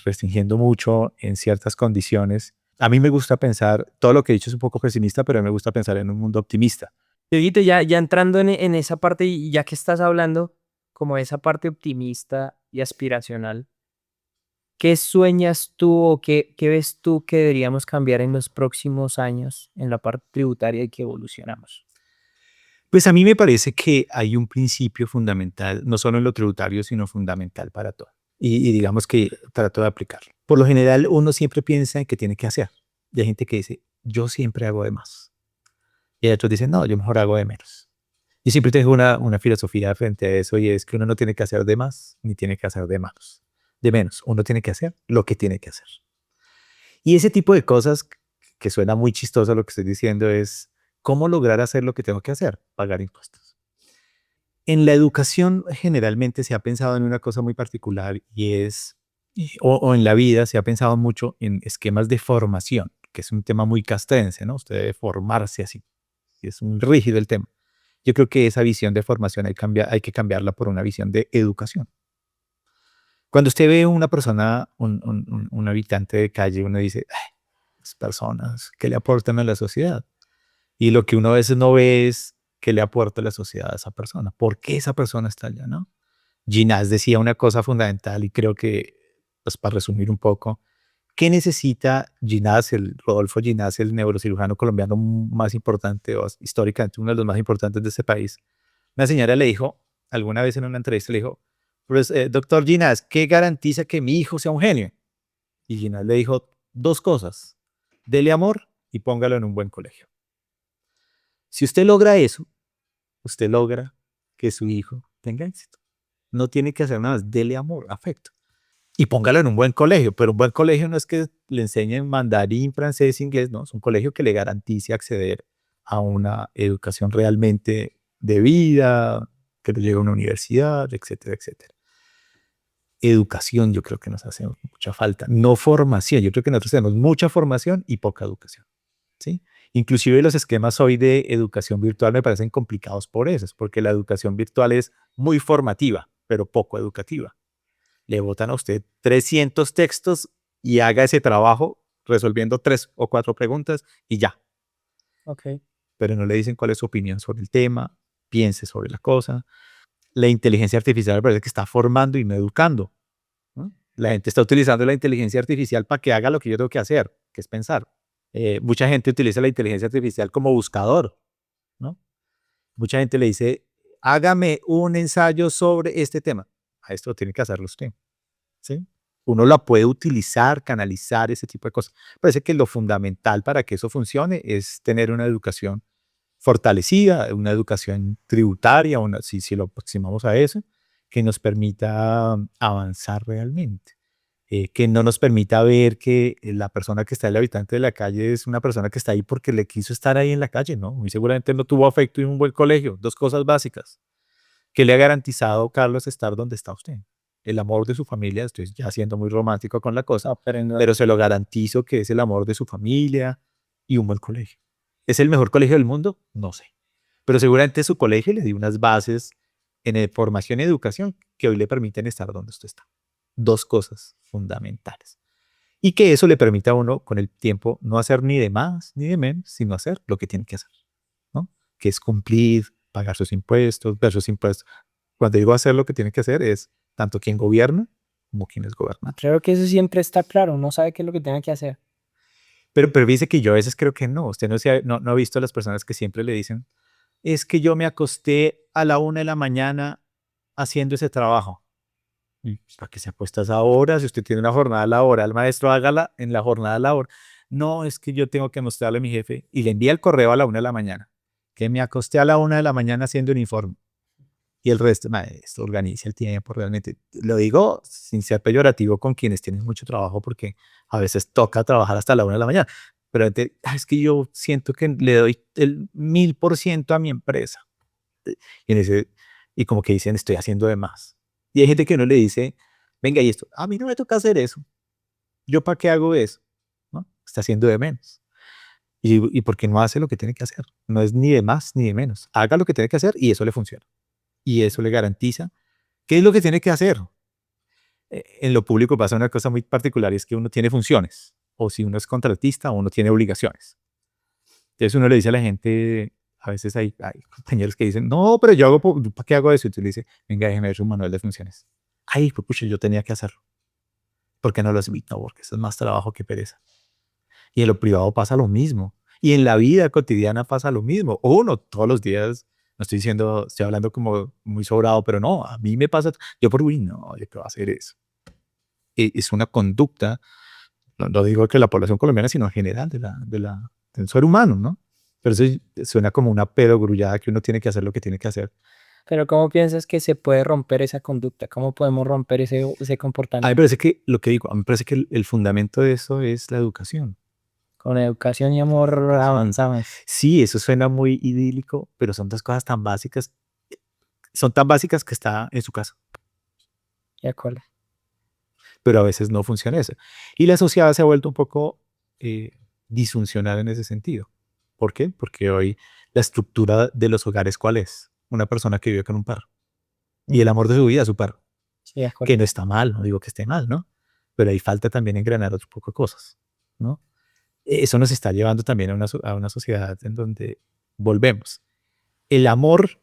restringiendo mucho en ciertas condiciones. A mí me gusta pensar, todo lo que he dicho es un poco pesimista, pero a mí me gusta pensar en un mundo optimista. Dieguito, ya entrando en esa parte y ya que estás hablando como esa parte optimista y aspiracional, ¿qué sueñas tú o qué ves tú que deberíamos cambiar en los próximos años en la parte tributaria y que evolucionamos? Pues a mí me parece que hay un principio fundamental, no solo en lo tributario, sino fundamental para todo. Y digamos que trato de aplicarlo. Por lo general, uno siempre piensa en qué tiene que hacer. Y hay gente que dice, yo siempre hago de más. Y hay otros dicen, no, yo mejor hago de menos. Yo siempre tengo una filosofía frente a eso y es que uno no tiene que hacer de más ni tiene que hacer de menos. De menos, uno tiene que hacer lo que tiene que hacer. Y ese tipo de cosas que suena muy chistoso lo que estoy diciendo es cómo lograr hacer lo que tengo que hacer, pagar impuestos. En la educación generalmente se ha pensado en una cosa muy particular y es, o en la vida se ha pensado mucho en esquemas de formación, que es un tema muy castrense, ¿no? Usted debe formarse así, y es muy rígido el tema. Yo creo que esa visión de formación hay que cambiarla por una visión de educación. Cuando usted ve una persona, un habitante de calle, uno dice, "Ay, las personas, ¿qué le aportan a la sociedad?" Y lo que uno a veces no ve es qué le aporta la sociedad a esa persona. ¿Por qué esa persona está allá, no? Ginás decía una cosa fundamental y creo que, pues para resumir un poco, ¿qué necesita Ginás, Rodolfo Ginás, el neurocirujano colombiano más importante o históricamente uno de los más importantes de este país? Una señora le dijo, alguna vez en una entrevista le dijo, pues, doctor Ginás, ¿qué garantiza que mi hijo sea un genio? Y Ginás le dijo dos cosas, dele amor y póngalo en un buen colegio. Si usted logra eso, usted logra que su hijo tenga éxito. No tiene que hacer nada más, dele amor, afecto. Y póngalo en un buen colegio, pero un buen colegio no es que le enseñen mandarín, francés, inglés, no, es un colegio que le garantice acceder a una educación realmente de vida, que lo lleve a una universidad, etcétera, etcétera. Educación yo creo que nos hace mucha falta, no formación, yo creo que nosotros tenemos mucha formación y poca educación, ¿sí? Inclusive los esquemas hoy de educación virtual me parecen complicados por eso, es porque la educación virtual es muy formativa, pero poco educativa. Le botan a usted 300 textos y haga ese trabajo resolviendo 3 o 4 preguntas y ya. Ok. Pero no le dicen cuál es su opinión sobre el tema, piense sobre la cosa. La inteligencia artificial me parece que está formando y no educando, ¿no? La gente está utilizando la inteligencia artificial para que haga lo que yo tengo que hacer, que es pensar. Mucha gente utiliza la inteligencia artificial como buscador, ¿no? Mucha gente le dice, hágame un ensayo sobre este tema. A esto tiene que hacerlo usted, ¿sí? Uno la puede utilizar, canalizar, ese tipo de cosas. Parece que lo fundamental para que eso funcione es tener una educación fortalecida, una educación tributaria, si lo aproximamos a eso, que nos permita avanzar realmente. Que no nos permita ver que la persona que está, el habitante de la calle, es una persona que está ahí porque le quiso estar ahí en la calle, ¿no? Muy seguramente no tuvo afecto y un buen colegio. Dos cosas básicas. ¿Qué le ha garantizado, Carlos, estar donde está usted? El amor de su familia, estoy ya siendo muy romántico con la cosa, No, pero no, pero se lo garantizo que es el amor de su familia y un buen colegio. ¿Es el mejor colegio del mundo? No sé. Pero seguramente su colegio le dio unas bases en formación y educación que hoy le permiten estar donde usted está. Dos cosas fundamentales. Y que eso le permita a uno con el tiempo no hacer ni de más ni de menos, sino hacer lo que tiene que hacer, ¿no? Que es cumplir, pagar sus impuestos, ver sus impuestos. Cuando digo hacer lo que tiene que hacer es tanto quien gobierna como quien es gobernado. creo que eso siempre está claro, uno sabe qué es lo que tiene que hacer. Pero dice que yo a veces creo que no. Usted no ha visto a las personas que siempre le dicen, es que yo me acosté a la 1 de la mañana haciendo ese trabajo. ¿Y para qué se apuesta a esa hora? Si usted tiene una jornada laboral, maestro, hágala en la jornada laboral. No, es que yo tengo que mostrarle a mi jefe y le envía el correo a la 1 de la mañana, que me acosté a la 1 de la mañana haciendo un informe. Y el resto, maestro, organiza el tiempo realmente. Lo digo sin ser peyorativo con quienes tienen mucho trabajo, porque a veces toca trabajar hasta la 1 de la mañana. Pero es que yo siento que le doy el 1000% a mi empresa. Y, y como que dicen, estoy haciendo de más. Y hay gente que no le dice, venga, y esto, a mí no me toca hacer eso. ¿Yo para qué hago eso? ¿No? Está haciendo de menos. Y porque no hace lo que tiene que hacer. No es ni de más ni de menos. Haga lo que tiene que hacer y eso le funciona. Y eso le garantiza. ¿Qué es lo que tiene que hacer? En lo público pasa una cosa muy particular y es que uno tiene funciones. O si uno es contratista, uno tiene obligaciones. Entonces uno le dice a la gente, a veces hay compañeros que dicen, no, pero yo hago, ¿para qué hago eso? Y tú le dices, venga, déjeme ver su manual de funciones. Ay, pues pucha, yo tenía que hacerlo. ¿Por qué no lo hacen? No, porque eso es más trabajo que pereza. Y en lo privado pasa lo mismo. Y en la vida cotidiana pasa lo mismo. Uno, todos los días, no estoy diciendo, estoy hablando como muy sobrado, pero no, a mí me pasa, yo por, uy, no, yo qué voy a hacer eso. Es una conducta, no digo que la población colombiana, sino en general del ser humano, ¿no? Pero eso suena como una pedogrullada que uno tiene que hacer lo que tiene que hacer. Pero ¿cómo piensas que se puede romper esa conducta? ¿Cómo podemos romper ese A mí me comportamiento? parece que lo que digo, a mí me parece que el fundamento de eso es la educación. Con educación y amor avanzamos. Sí, eso suena muy idílico, pero son dos cosas tan básicas, son tan básicas que está en su casa, ¿De acuerdo? pero a veces no funciona eso. Y la sociedad se ha vuelto un poco eh, disfuncional en ese sentido. ¿Por qué? Porque hoy la estructura de los hogares, ¿cuál es? Una persona que vive con un perro. Y el amor de su vida es su perro, Sí, de acuerdo. que no está mal, no digo que esté mal, ¿no? Pero ahí falta también engranar otro poco de cosas, ¿no? Eso nos está llevando también a una sociedad en donde volvemos. El amor,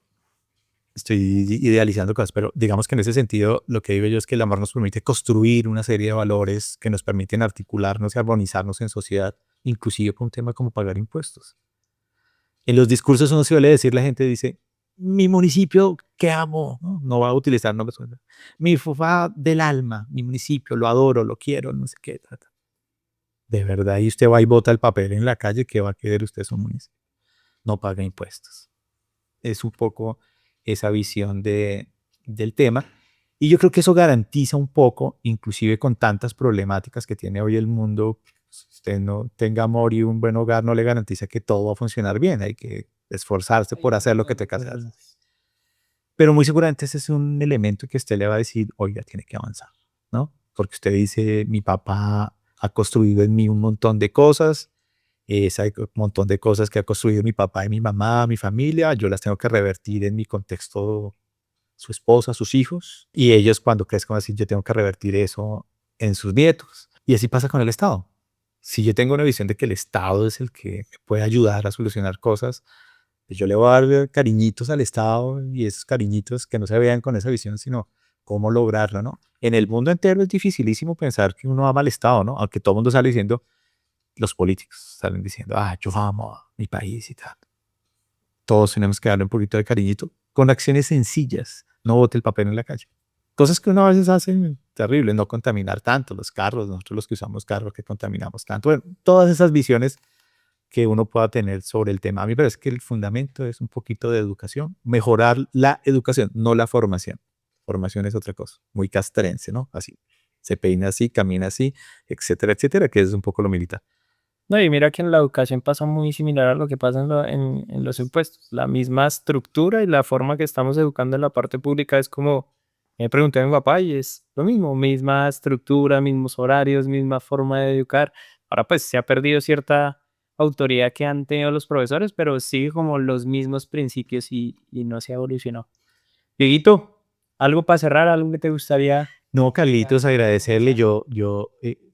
estoy idealizando cosas, pero digamos que en ese sentido lo que digo yo es que el amor nos permite construir una serie de valores que nos permiten articularnos y armonizarnos en sociedad, inclusive con un tema como pagar impuestos. En los discursos uno suele decir, la gente dice, mi municipio que amo, no, no va a utilizar nombres, mi fufa del alma, mi municipio, lo adoro, lo quiero, no sé qué. De verdad, y usted va y bota el papel en la calle, ¿qué va a querer usted su municipio? No paga impuestos. Es un poco esa visión del tema. Y yo creo que eso garantiza un poco, inclusive con tantas problemáticas que tiene hoy el mundo, si usted no tenga amor y un buen hogar, no le garantiza que todo va a funcionar bien. Hay que esforzarse por hacer lo que te que hacer. Pero muy seguramente ese es un elemento que usted le va a decir, oiga, tiene que avanzar, ¿no? Porque usted dice, mi papá ha construido en mí un montón de cosas, ese montón de cosas que ha construido mi papá y mi mamá, mi familia, yo las tengo que revertir en mi contexto, su esposa, sus hijos, y ellos cuando crezcan así, yo tengo que revertir eso en sus nietos. Y así pasa con el Estado. Si yo tengo una visión de que el Estado es el que me puede ayudar a solucionar cosas, pues yo le voy a dar cariñitos al Estado y esos cariñitos que no se vean con esa visión, sino cómo lograrlo, ¿no? En el mundo entero es dificilísimo pensar que uno ama al Estado, ¿no? Aunque todo el mundo sale diciendo, los políticos salen diciendo, yo amo a mi país y tal. Todos tenemos que darle un poquito de cariñito con acciones sencillas. No bote el papel en la calle. Cosas que uno a veces hace terribles, no contaminar tanto los carros, nosotros los que usamos carros que contaminamos tanto. Bueno, todas esas visiones que uno pueda tener sobre el tema. A mí me parece que el fundamento es un poquito de educación, mejorar la educación, no la formación. Formación es otra cosa, muy castrense, ¿no? Así, se peina así, camina así, etcétera, que es un poco lo militar. No, y mira que en la educación pasa muy similar a lo que pasa en los impuestos. La misma estructura y la forma que estamos educando en la parte pública es como, me pregunté a mi papá y es lo mismo, misma estructura, mismos horarios, misma forma de educar. Ahora pues se ha perdido cierta autoridad que han tenido los profesores, pero sigue como los mismos principios y no se ha evolucionado. Dieguito, algo para cerrar, algo que te gustaría. No, Carlitos, agradecerle. Yo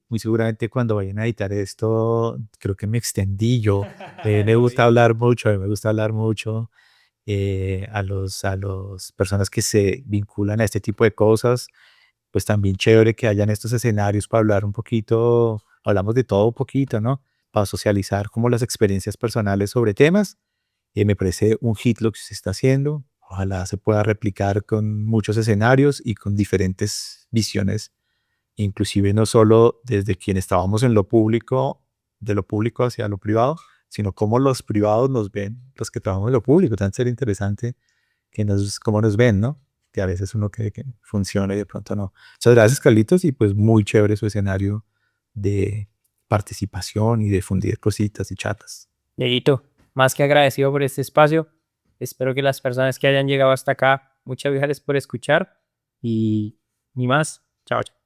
muy seguramente cuando vayan a editar esto, creo que me extendí. Me gusta hablar mucho, me gusta hablar mucho a los personas que se vinculan a este tipo de cosas. Pues también chévere que hayan estos escenarios para hablar un poquito, hablamos de todo un poquito, ¿no? Para socializar como las experiencias personales sobre temas. Me parece un hit lo que se está haciendo. Ojalá se pueda replicar con muchos escenarios y con diferentes visiones, inclusive no solo desde quien estábamos en lo público, de lo público hacia lo privado, sino cómo los privados nos ven, los que trabajamos en lo público. Tan ser interesante cómo nos ven, ¿no? Que a veces uno cree que funciona y de pronto no. Muchas gracias, Carlitos, y pues muy chévere su escenario de participación y de difundir cositas y chatas. Dieguito, más que agradecido por este espacio. Espero que las personas que hayan llegado hasta acá, muchas gracias por escuchar y ni más. Chao, chao.